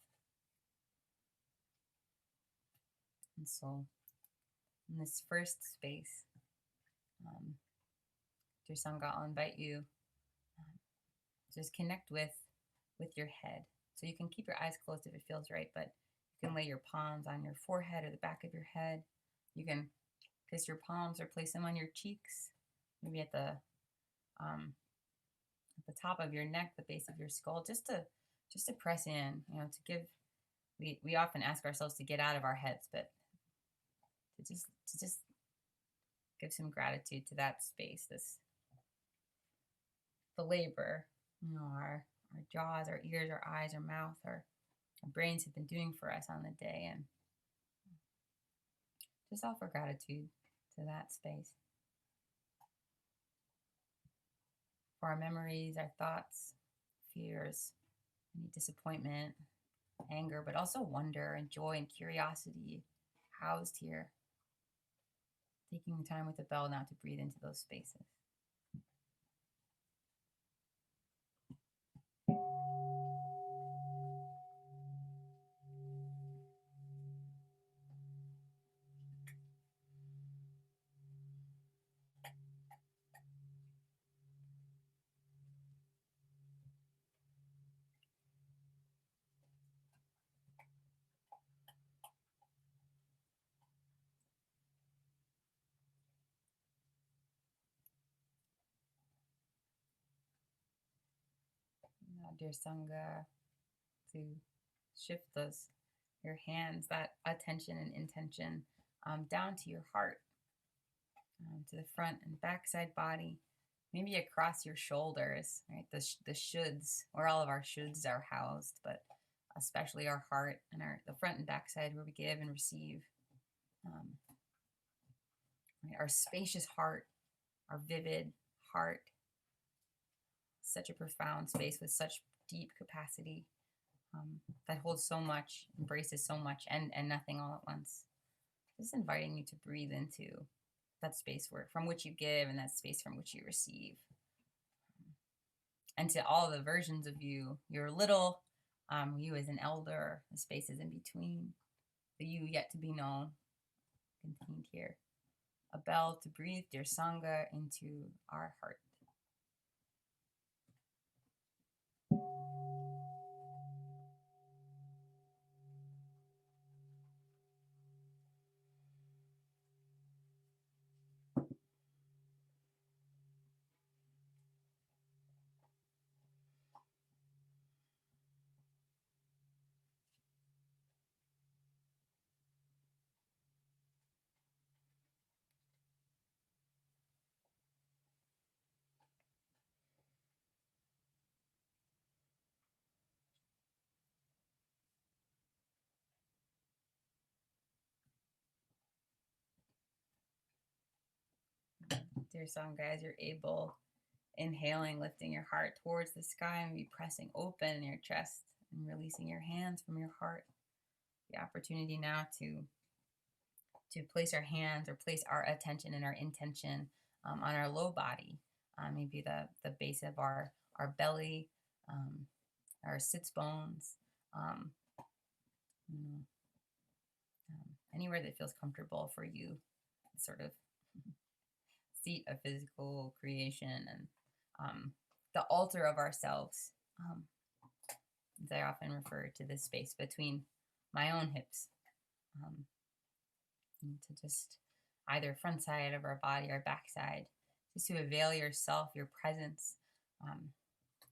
And so in this first space, dear Sangha, I'll invite you to just connect with your head. So you can keep your eyes closed if it feels right, but you can lay your palms on your forehead or the back of your head. You can kiss your palms or place them on your cheeks, maybe at the top of your neck, the base of your skull, just to press in, to give. We often ask ourselves to get out of our heads, but to just give some gratitude to that space, the labor, our jaws, our ears, our eyes, our mouth, our brains have been doing for us on the day, and just offer gratitude to that space. For our memories, our thoughts, fears, any disappointment, anger, but also wonder and joy and curiosity housed here. Taking the time with the bell now to breathe into those spaces. Now, dear Sangha, to shift your hands, that attention and intention, down to your heart, to the front and backside body, maybe across your shoulders, right? The shoulds, where all of our shoulds are housed, but especially our heart and the front and backside where we give and receive. Our spacious heart, our vivid heart, such a profound space with such deep capacity that holds so much, embraces so much, and nothing all at once. Just inviting you to breathe into that space from which you give and that space from which you receive. And to all the versions of you, your little, you as an elder, the spaces in between, the you yet to be known, contained here. A bell to breathe, dear Sangha, into our heart. Dear Sangha, as you're able, inhaling, lifting your heart towards the sky and be pressing open your chest and releasing your hands from your heart. The opportunity now to place our hands or place our attention and our intention on our low body, maybe the base of our belly, our sits bones, anywhere that feels comfortable for you, sort of seat of physical creation and the altar of ourselves. as I often refer to this space between my own hips, and to just either front side of our body or back side, just to avail yourself, your presence,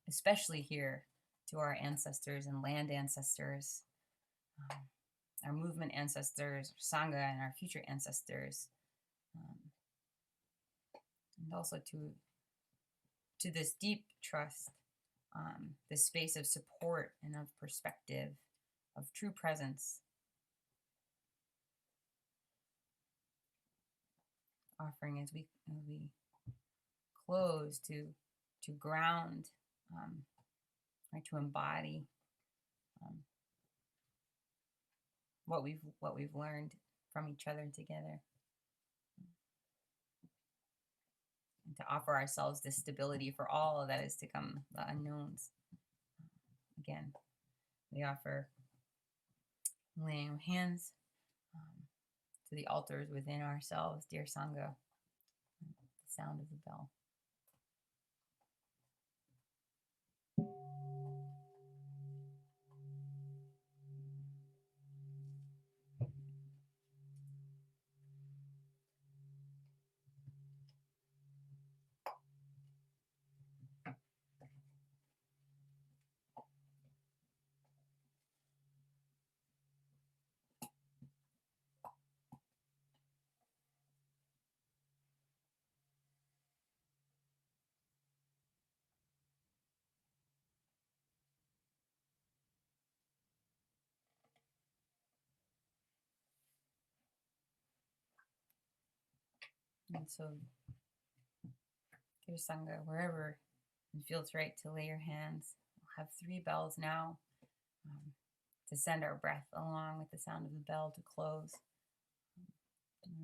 especially here, to our ancestors and land ancestors, our movement ancestors, Sangha, and our future ancestors, and also to this deep trust, this space of support and of perspective, of true presence, offering as we close to ground, right, to embody what we've learned from each other together, and to offer ourselves this stability for all that is to come, the unknowns. Again, we offer laying our hands to the altars within ourselves, dear Sangha, the sound of the bell. And so, dear Sangha, wherever it feels right to lay your hands, we'll have 3 bells now, to send our breath along with the sound of the bell to close,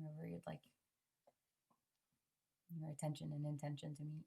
wherever you'd like your attention and intention to meet.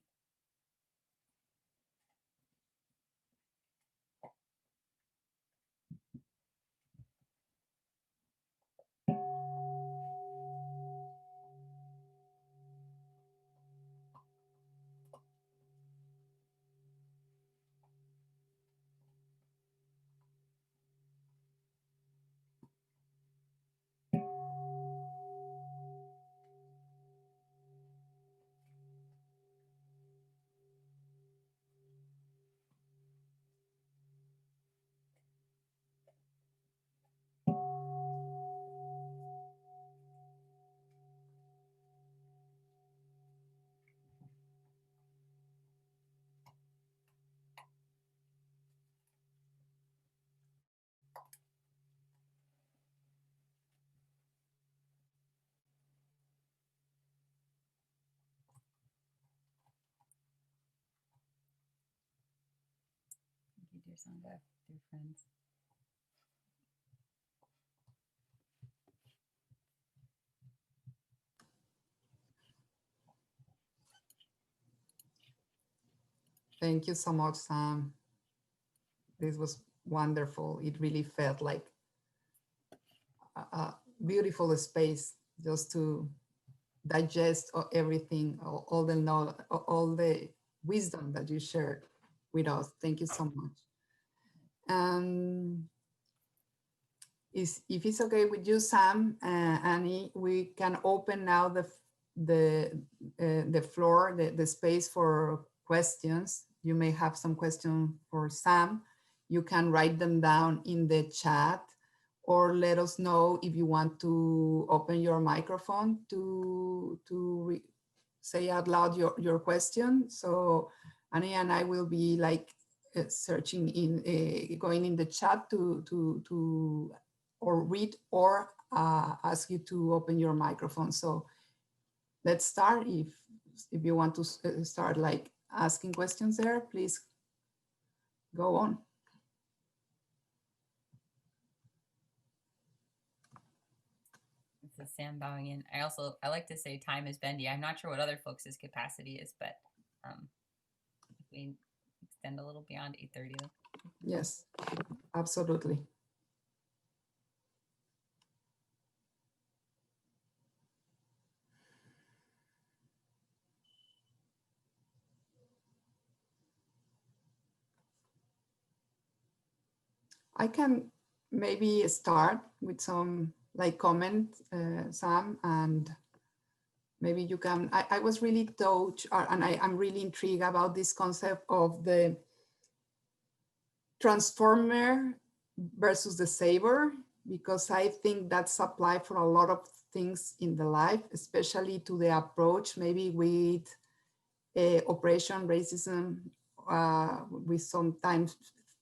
Thank you, dear Sangha, dear friends. Thank you so much, Sam. This was wonderful. It really felt like a beautiful space just to digest everything, all the knowledge, all the wisdom that you shared with us. Thank you so much. If it's okay with you, Sam, Annie, we can open now the floor, the space for questions. You may have some questions for Sam. You can write them down in the chat, or let us know if you want to open your microphone to say out loud your question. So Annie and I will be like searching in, going in the chat to or read or ask you to open your microphone. So let's start. If you want to start like asking questions there, please go on. This is Sam bowing in. I like to say time is bendy. I'm not sure what other folks' capacity is, but if we extend a little beyond 8:30. Yes, absolutely. I can maybe start with some like comment, Sam, and maybe you can, I was really touched, and I'm really intrigued about this concept of the transformer versus the saver, because I think that's applied for a lot of things in the life, especially to the approach maybe with oppression, racism. We sometimes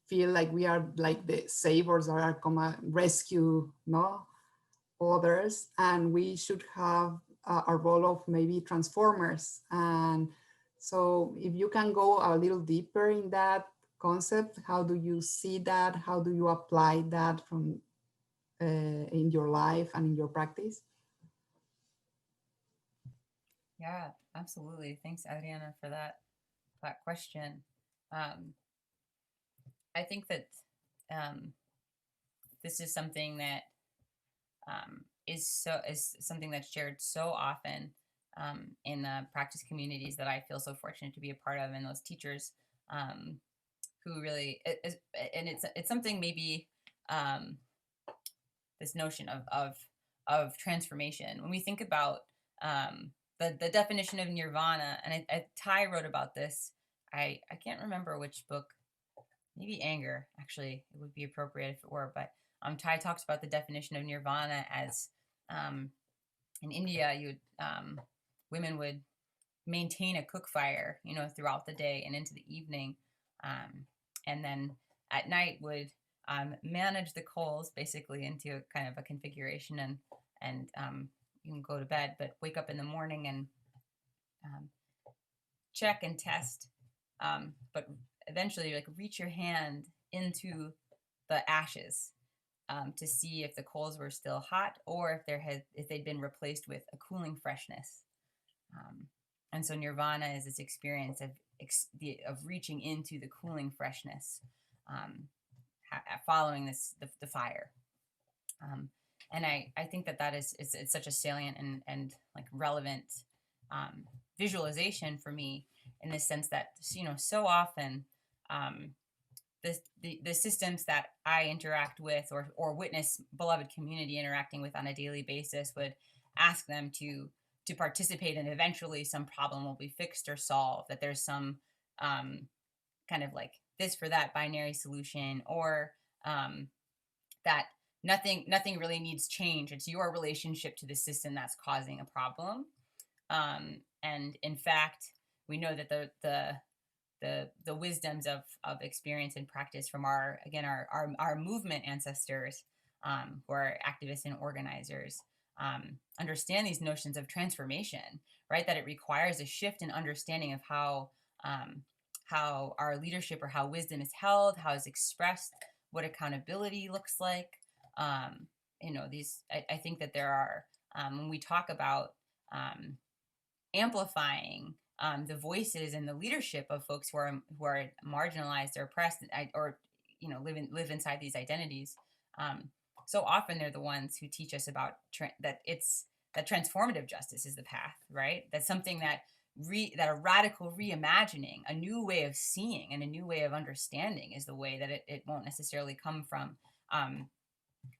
feel like we are like the savers that are come rescue, no, others, and we should have a role of maybe transformers. And so if you can go a little deeper in that concept, how do you see that? How do you apply that from in your life and in your practice? Yeah, absolutely. Thanks, Adriana, for that question. I think that this is something that is something that's shared so often in the practice communities that I feel so fortunate to be a part of, and those teachers who really and it's something maybe this notion of transformation. When we think about the definition of nirvana, and Ty wrote about this. I can't remember which book. Maybe Anger, actually, it would be appropriate if it were. But Ty talks about the definition of nirvana as in India, women would maintain a cook fire, throughout the day and into the evening, and then at night would manage the coals basically into a kind of a configuration, and you can go to bed, but wake up in the morning and check and test, but eventually like reach your hand into the ashes to see if the coals were still hot, or if they'd been replaced with a cooling freshness. And so nirvana is this experience of reaching into the cooling freshness, following the fire. And I think that it's such a salient and like relevant visualization for me, in the sense that so often the systems that I interact with or witness beloved community interacting with on a daily basis would ask them to participate, and eventually some problem will be fixed or solved, that there's some kind of like this for that binary solution, or that nothing really needs change. It's your relationship to the system that's causing a problem. And in fact, we know that the wisdoms of experience and practice from our movement ancestors, who are activists and organizers, understand these notions of transformation, right? That it requires a shift in understanding of how our leadership or how wisdom is held, how it's expressed, what accountability looks like. I think that there are, when we talk about amplifying the voices and the leadership of folks who are marginalized or oppressed, or live inside these identities. So often they're the ones who teach us about that transformative justice is the path, right? That's something that a radical reimagining, a new way of seeing and a new way of understanding is the way that it won't necessarily come from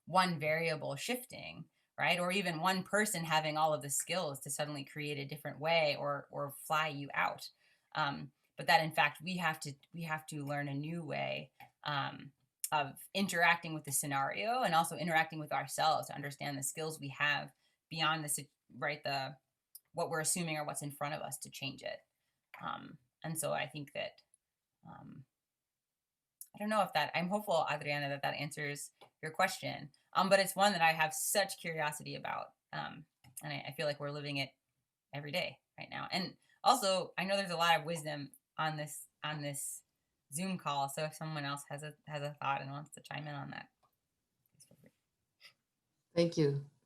one variable shifting, right? Or even one person having all of the skills to suddenly create a different way or fly you out. But that in fact, we have to learn a new way of interacting with the scenario, and also interacting with ourselves to understand the skills we have beyond what we're assuming or what's in front of us to change it. And so I think that, I don't know if I'm hopeful, Adriana, that answers your question. But it's one that I have such curiosity about. And I feel like we're living it every day right now. And also, I know there's a lot of wisdom on this Zoom call. So if someone else has a thought and wants to chime in on that, please feel free.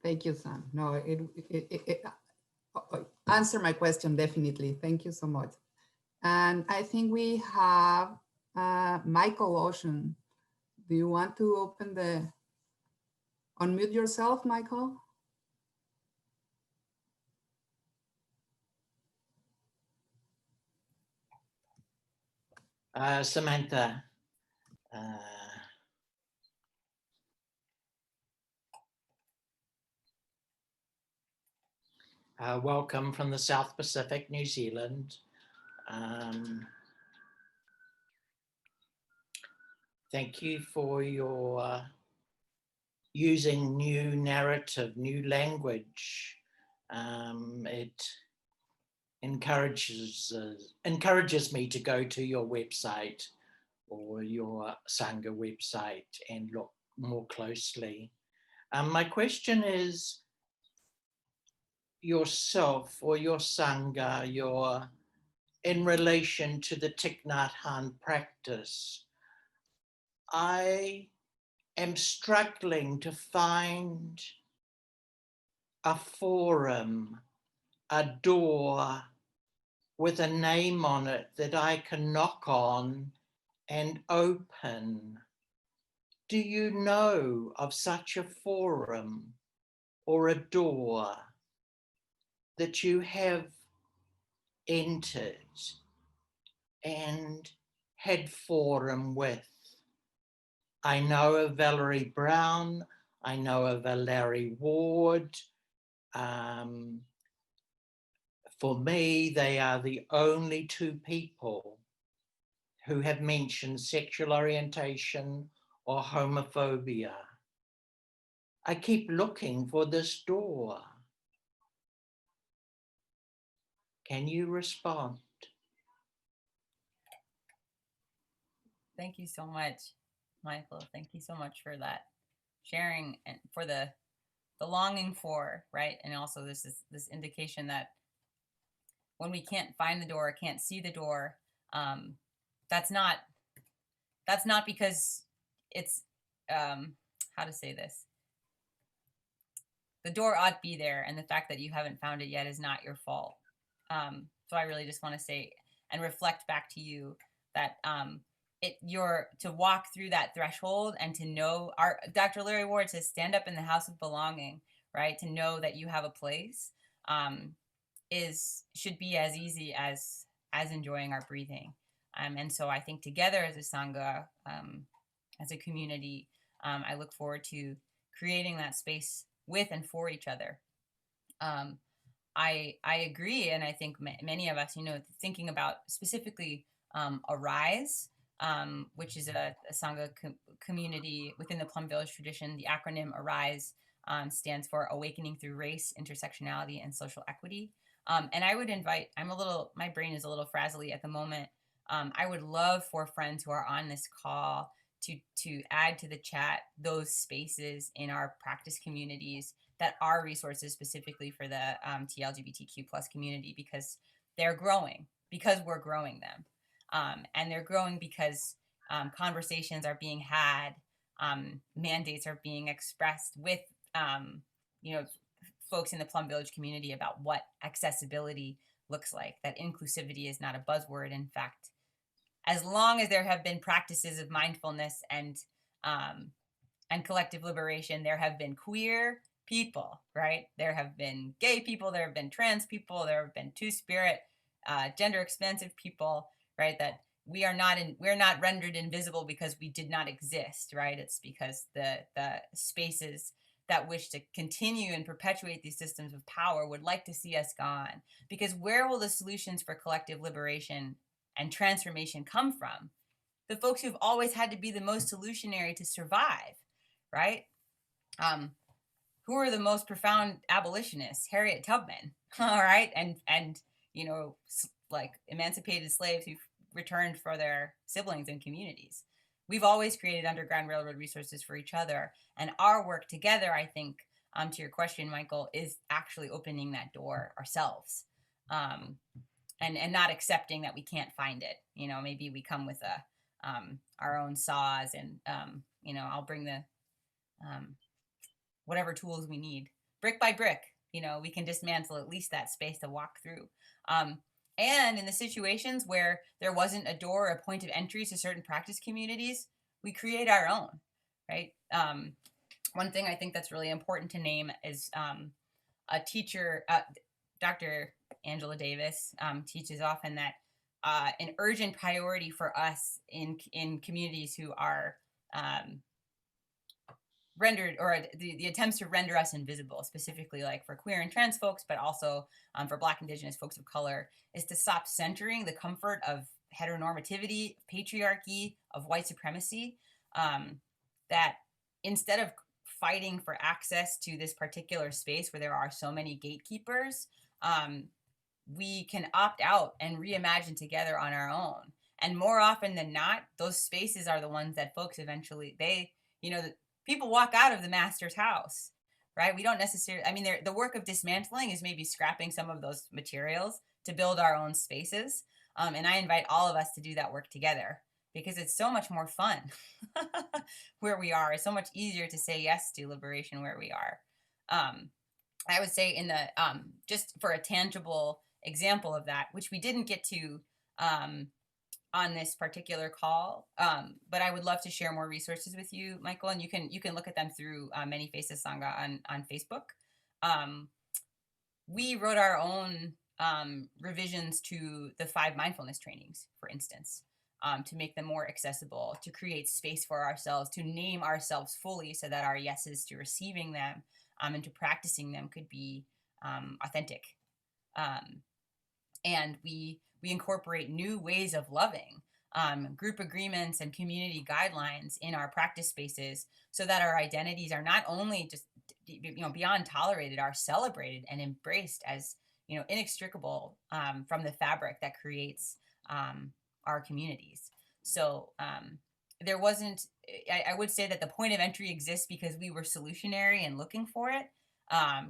Thank you, Sam. No, it answer my question definitely. Thank you so much. And I think we have Michael Ocean. Do you want to unmute yourself, Michael? Samantha, Welcome from the South Pacific, New Zealand. Thank you for your using new narrative, new language. It encourages me to go to your website or your Sangha website and look more closely. My question is, yourself or your Sangha, in relation to the Thich Nhat Hanh practice, I am struggling to find a forum, a door with a name on it that I can knock on and open. Do you know of such a forum or a door that you have entered and had forum with? I know of Valerie Brown, I know of Larry Ward. For me, they are the only two people who have mentioned sexual orientation or homophobia. I keep looking for this door. Can you respond? Thank you so much, Michael. Thank you so much for that sharing and for the longing for, right? And also this indication that when we can't find the door, can't see the door, that's not because it's how to say this. The door ought to be there, and the fact that you haven't found it yet is not your fault. So I really just want to say and reflect back to you that you're to walk through that threshold and to know, our Dr. Larry Ward says, stand up in the house of belonging, right? To know that you have a place should be as easy as enjoying our breathing. And so I think together as a Sangha, as a community, I look forward to creating that space with and for each other. I agree, and I think many of us, thinking about specifically Arise, which is a Sangha community within the Plum Village tradition. The acronym Arise stands for Awakening Through Race, Intersectionality, and Social Equity. And I would invite, my brain is a little frazzly at the moment. I would love for friends who are on this call to add to the chat those spaces in our practice communities that are resources specifically for the TLGBTQ+ community, because they're growing, because we're growing them. And they're growing because conversations are being had, mandates are being expressed with, folks in the Plum Village community about what accessibility looks like, that inclusivity is not a buzzword. In fact, as long as there have been practices of mindfulness and collective liberation, there have been queer people, right? There have been gay people, there have been trans people, there have been two-spirit, gender expansive people, right? That we're not rendered invisible because we did not exist, right? It's because the spaces that wish to continue and perpetuate these systems of power would like to see us gone. Because where will the solutions for collective liberation and transformation come from? The folks who've always had to be the most solutionary to survive, right? Who are the most profound abolitionists? Harriet Tubman, all right? And like emancipated slaves who returned for their siblings and communities. We've always created Underground Railroad resources for each other. And our work together, I think, to your question, Michael, is actually opening that door ourselves. And not accepting that we can't find it. Maybe we come with our own saws and, I'll bring the whatever tools we need. Brick by brick, we can dismantle at least that space to walk through. And in the situations where there wasn't a door, a point of entry to certain practice communities, we create our own, right? One thing I think that's really important to name is a teacher, Dr. Angela Davis, teaches often that an urgent priority for us in communities who are rendered, or the attempts to render us invisible, specifically like for queer and trans folks, but also for Black, Indigenous folks of color, is to stop centering the comfort of heteronormativity, patriarchy, of white supremacy, that instead of fighting for access to this particular space where there are so many gatekeepers, we can opt out and reimagine together on our own. And more often than not, those spaces are the ones that folks eventually, people walk out of the master's house, right? We don't necessarily, I mean, the work of dismantling is maybe scrapping some of those materials to build our own spaces. And I invite all of us to do that work together, because it's so much more fun where we are. It's so much easier to say yes to liberation where we are. I would say in the, just for a tangible example of that, which we didn't get to on this particular call, but I would love to share more resources with you, Michael, and you can look at them through Many Faces Sangha on Facebook. We wrote our own revisions to the 5 mindfulness trainings, for instance, to make them more accessible, to create space for ourselves, to name ourselves fully so that our yeses to receiving them and to practicing them could be authentic. And we incorporate new ways of loving, group agreements and community guidelines in our practice spaces, so that our identities are not only just beyond tolerated, are celebrated and embraced as inextricable from the fabric that creates our communities. So there wasn't, I would say that the point of entry exists because we were solutionary and looking for it.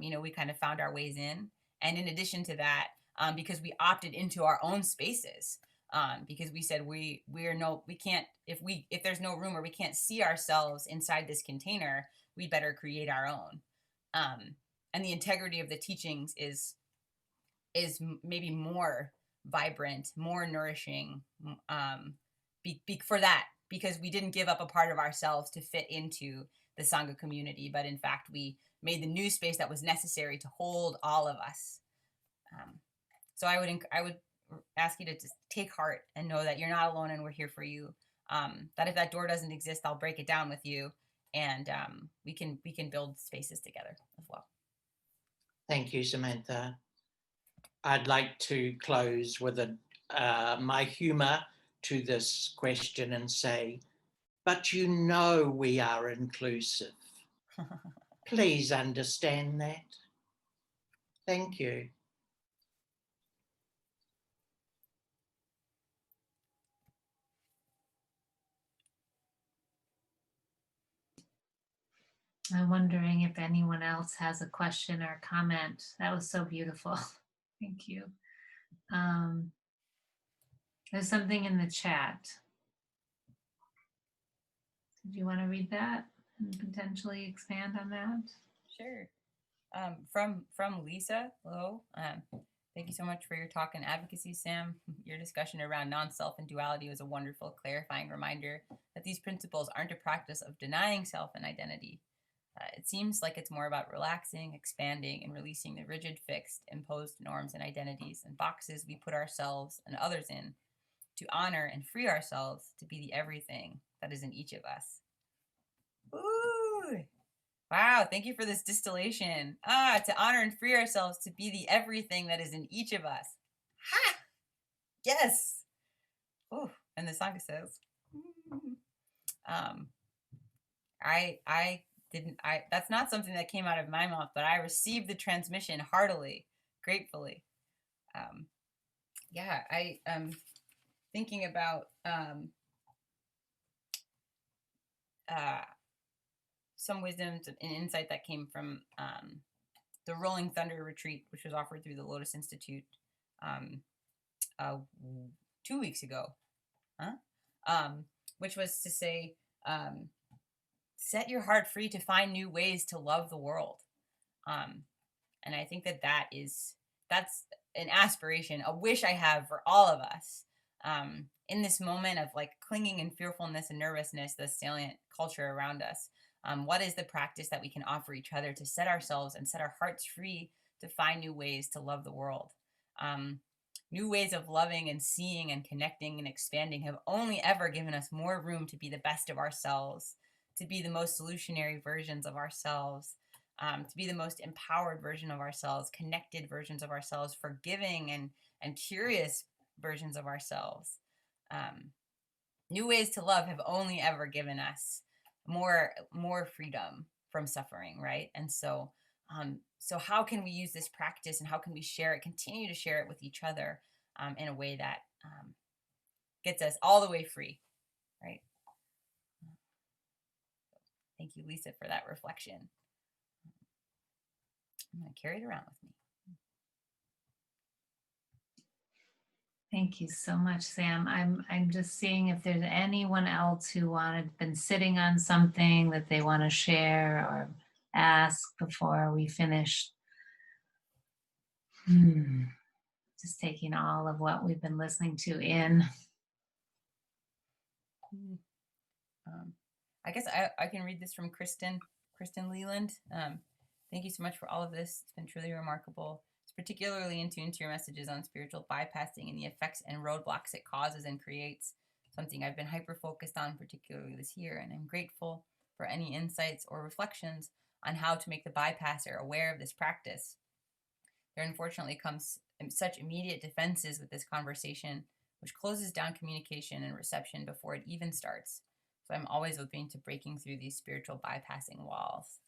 We kind of found our ways in. And in addition to that, because we opted into our own spaces, because we said we can't, if there's no room or we can't see ourselves inside this container, we better create our own. And the integrity of the teachings is maybe more vibrant, more nourishing, for that, because we didn't give up a part of ourselves to fit into the Sangha community, but in fact, we made the new space that was necessary to hold all of us. So I would ask you to just take heart and know that you're not alone, and we're here for you. That if that door doesn't exist, I'll break it down with you, and we can build spaces together as well. Thank you, Samantha. I'd like to close with my humor to this question and say, but we are inclusive. Please understand that. Thank you. I'm wondering if anyone else has a question or comment. That was so beautiful. Thank you. There's something in the chat. Did you want to read that and potentially expand on that? Sure. From Lisa Lowe. Thank you so much for your talk and advocacy, Sam. Your discussion around non-self and duality was a wonderful, clarifying reminder that these principles aren't a practice of denying self and identity. It seems like it's more about relaxing, expanding, and releasing the rigid, fixed, imposed norms and identities and boxes we put ourselves and others in, to honor and free ourselves to be the everything that is in each of us. Ooh! Wow, thank you for this distillation. To honor and free ourselves to be the everything that is in each of us. Ha! Yes! Oh, and the Sangha says, that's not something that came out of my mouth, but I received the transmission heartily, gratefully. I am thinking about some wisdoms and insight that came from the Rolling Thunder retreat, which was offered through the Lotus Institute 2 weeks ago, which was to say, set your heart free to find new ways to love the world. And I think that's an aspiration, a wish I have for all of us. In this moment of like clinging and fearfulness and nervousness, the salient culture around us, what is the practice that we can offer each other to set ourselves and set our hearts free to find new ways to love the world? New ways of loving and seeing and connecting and expanding have only ever given us more room to be the best of ourselves, to be the most solutionary versions of ourselves, to be the most empowered version of ourselves, connected versions of ourselves, forgiving and curious versions of ourselves. New ways to love have only ever given us more freedom from suffering, right? And so, so how can we use this practice, and how can we share it, continue to share it with each other in a way that gets us all the way free, right? Thank you, Lisa, for that reflection. I'm going to carry it around with me. Thank you so much, Sam. I'm just seeing if there's anyone else who been sitting on something that they want to share or ask before we finish. Just taking all of what we've been listening to in. I guess I can read this from Kristen Leland. Thank you so much for all of this. It's been truly remarkable. It's particularly in tune to your messages on spiritual bypassing and the effects and roadblocks it causes and creates. Something I've been hyper-focused on, particularly this year, and I'm grateful for any insights or reflections on how to make the bypasser aware of this practice. There unfortunately comes such immediate defenses with this conversation, which closes down communication and reception before it even starts. So I'm always open to breaking through these spiritual bypassing walls.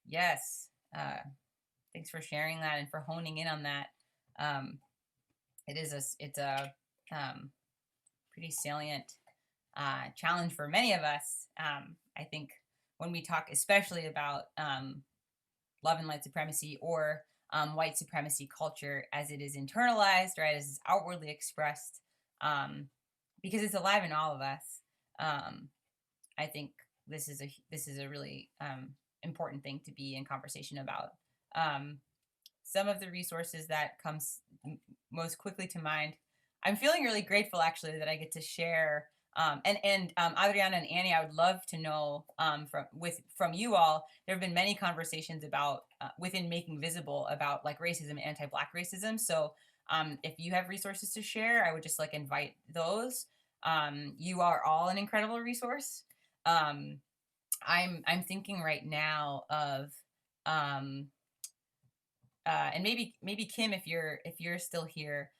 Yes. Thanks for sharing that and for honing in on that. It's a pretty salient challenge for many of us. I think when we talk especially about love and light supremacy, or white supremacy culture as it is internalized, right, as it's outwardly expressed, because it's alive in all of us. I think this is a really important thing to be in conversation about. Some of the resources that comes most quickly to mind, I'm feeling really grateful actually that I get to share. And Adriana and Annie, I would love to know from you all. There have been many conversations about within Making Visible about like racism and anti-Black racism. So if you have resources to share, I would just like invite those. You are all an incredible resource. I'm thinking right now of and maybe Kim, if you're still here,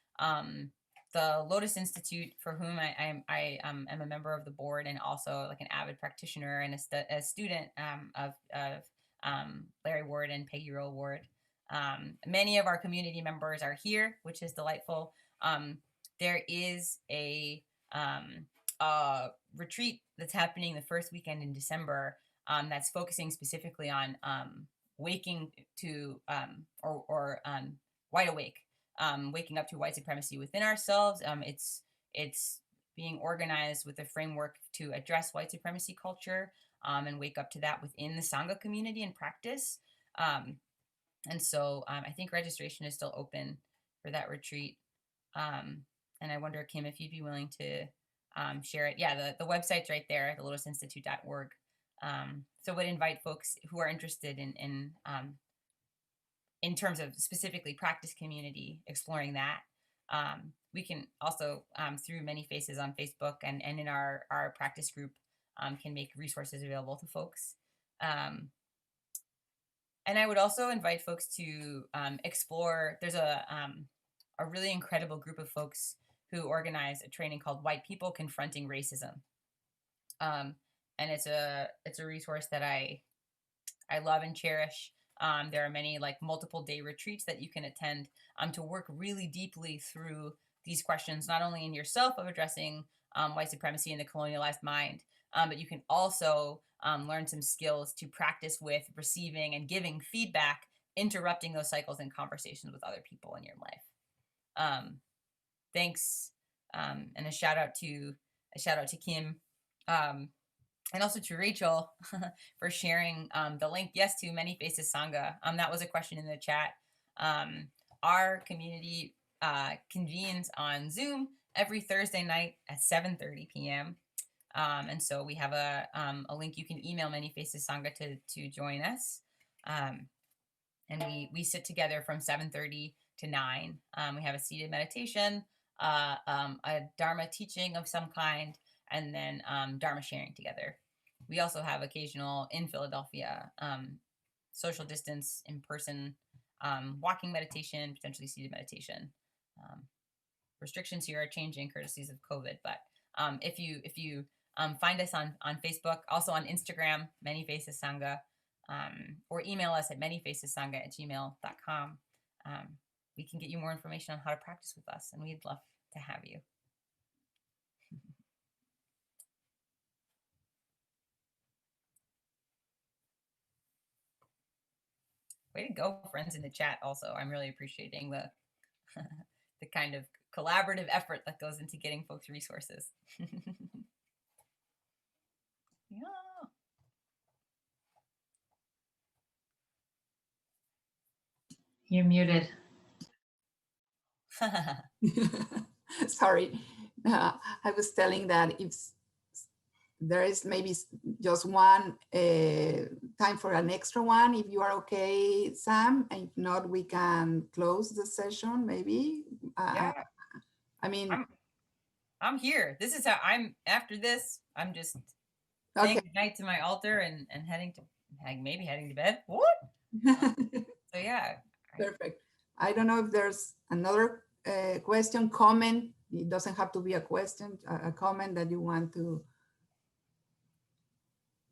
the Lotus Institute, for whom I am a member of the board and also like an avid practitioner and a student of Larry Ward and Peggy Rowe Ward. Many of our community members are here, which is delightful. There is a retreat that's happening the first weekend in December that's focusing specifically on waking to wide awake, waking up to white supremacy within ourselves. It's being organized with a framework to address white supremacy culture and wake up to that within the Sangha community and practice. And so I think registration is still open for that retreat. And I wonder, Kim, if you'd be willing to share it. Yeah, the website's right there, thelotusinstitute.org. So would invite folks who are interested in terms of specifically practice community, exploring that. We can also, through Many Faces on Facebook and in our practice group, can make resources available to folks. And I would also invite folks to explore. There's a really incredible group of folks who organize a training called White People Confronting Racism. And it's a resource that I love and cherish. There are many like multiple day retreats that you can attend to work really deeply through these questions, not only in yourself of addressing white supremacy and the colonialized mind, but you can also learn some skills to practice with receiving and giving feedback, interrupting those cycles and conversations with other people in your life. Thanks, and a shout out to Kim. And also to Rachel for sharing the link, yes, to Many Faces Sangha. That was a question in the chat. Our community convenes on Zoom every Thursday night at 7:30 p.m. And so we have a link. You can email Many Faces Sangha to join us. And we sit together from 7:30 to 9. We have a seated meditation, a Dharma teaching of some kind, and then Dharma sharing together. We also have occasional in Philadelphia social distance, in-person walking meditation, potentially seated meditation. Restrictions here are changing courtesies of COVID, but if you find us on Facebook, also on Instagram, Many Faces Sangha, or email us at manyfacessangha@gmail.com. We can get you more information on how to practice with us, and we'd love to have you. Way to go, friends in the chat. Also, I'm really appreciating the the kind of collaborative effort that goes into getting folks resources. Yeah. You're muted. Sorry. I was telling that if there is maybe just one time for an extra one, if you are okay, Sam. And if not, we can close the session maybe. Yeah. I mean, I'm here. This is how I'm after this. I'm just saying goodnight to my altar and heading to bed. What? So yeah. Perfect. I don't know if there's another question, comment. It doesn't have to be a question, a comment that you want to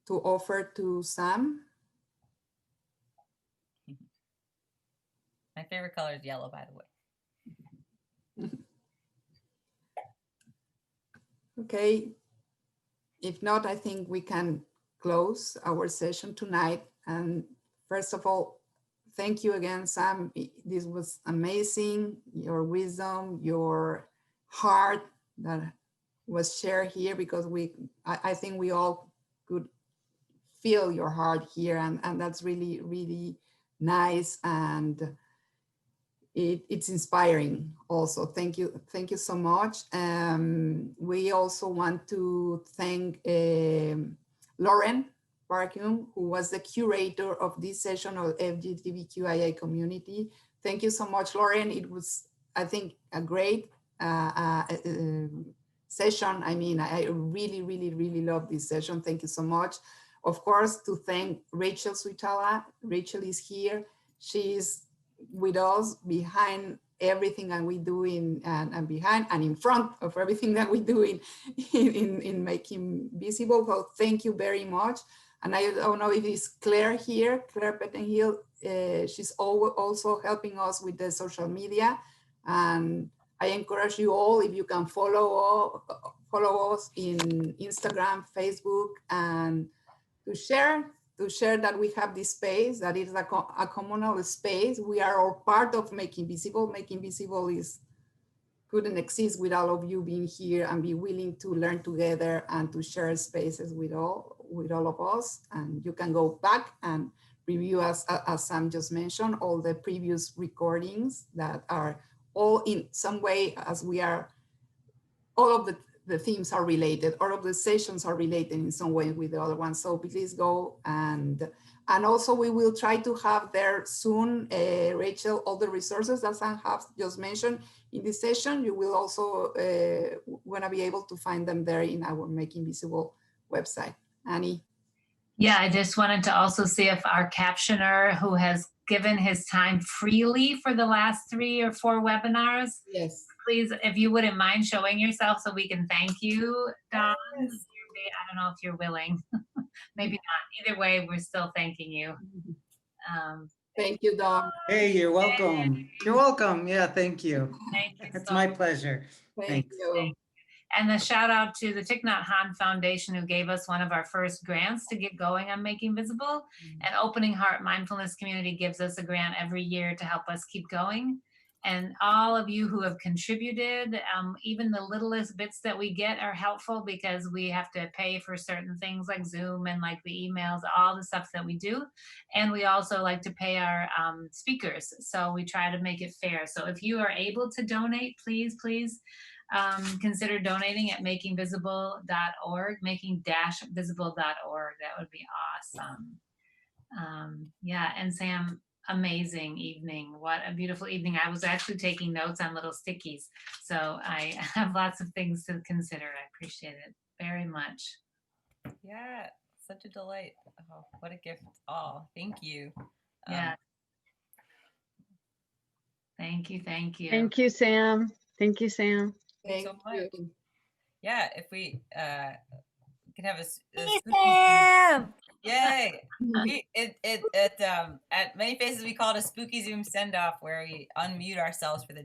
offer to Sam. My favorite color is yellow, by the way. Okay. If not, I think we can close our session tonight. And first of all, thank you again, Sam. This was amazing. Your wisdom, your heart that was shared here, because I think we all could feel your heart here, and that's really, really nice, and it's inspiring also. Thank you so much. We also want to thank Lauren Barkum, who was the curator of this session of LGBTQIA community. Thank you so much, Lauren. It was, I think, a great session. I mean, I really, really, really love this session. Thank you so much. Of course, to thank Rachel Suitala. Rachel is here. She's with us behind everything that we do and behind and in front of everything that we do in making visible. So thank you very much. And I don't know if it's Claire here, Claire Pettenhill. She's also helping us with the social media. And I encourage you all, if you can follow us in Instagram, Facebook, and to share that we have this space, that is a communal space. We are all part of Making Visible. Making Visible couldn't exist without all of you being here and be willing to learn together and to share spaces with all of us. And you can go back and review, as Sam just mentioned, all the previous recordings that are all in some way, as we are, all of the themes are related, all of the sessions are related in some way with the other ones. So please go, and also we will try to have there soon, Rachel, all the resources that Sam has just mentioned in this session. You will also want to be able to find them there in our Making Visible website. Annie? Yeah, I just wanted to also see if our captioner, who has given his time freely for the last 3 or 4 webinars, yes, please, if you wouldn't mind showing yourself so we can thank you, Don. Yes. I don't know if you're willing. Maybe not. Either way, we're still thanking you. Thank you, Don. Hey, you're welcome. You're welcome. Yeah, thank you. Thank you It's so my much. pleasure. Thank Thanks. you. And a shout out to the Thich Nhat Hanh Foundation, who gave us one of our first grants to get going on Making Visible. And Opening Heart Mindfulness Community gives us a grant every year to help us keep going. And all of you who have contributed, even the littlest bits that we get are helpful, because we have to pay for certain things like Zoom and like the emails, all the stuff that we do. And we also like to pay our speakers. So we try to make it fair. So if you are able to donate, please, consider donating at makingvisible.org, making-visible.org. That would be awesome. Yeah, and Sam, amazing evening. What a beautiful evening. I was actually taking notes on little stickies, so I have lots of things to consider. I appreciate it. very much. Yeah, such a delight. Oh, what a gift all. Thank you. Yeah. Thank you. Thank you. Thank you, Sam. Thank you, Sam. Thanks so Thank much. you. Yeah, if we could have a spooky Sam! yay. At Many Faces we call it a spooky Zoom send-off where we unmute ourselves for the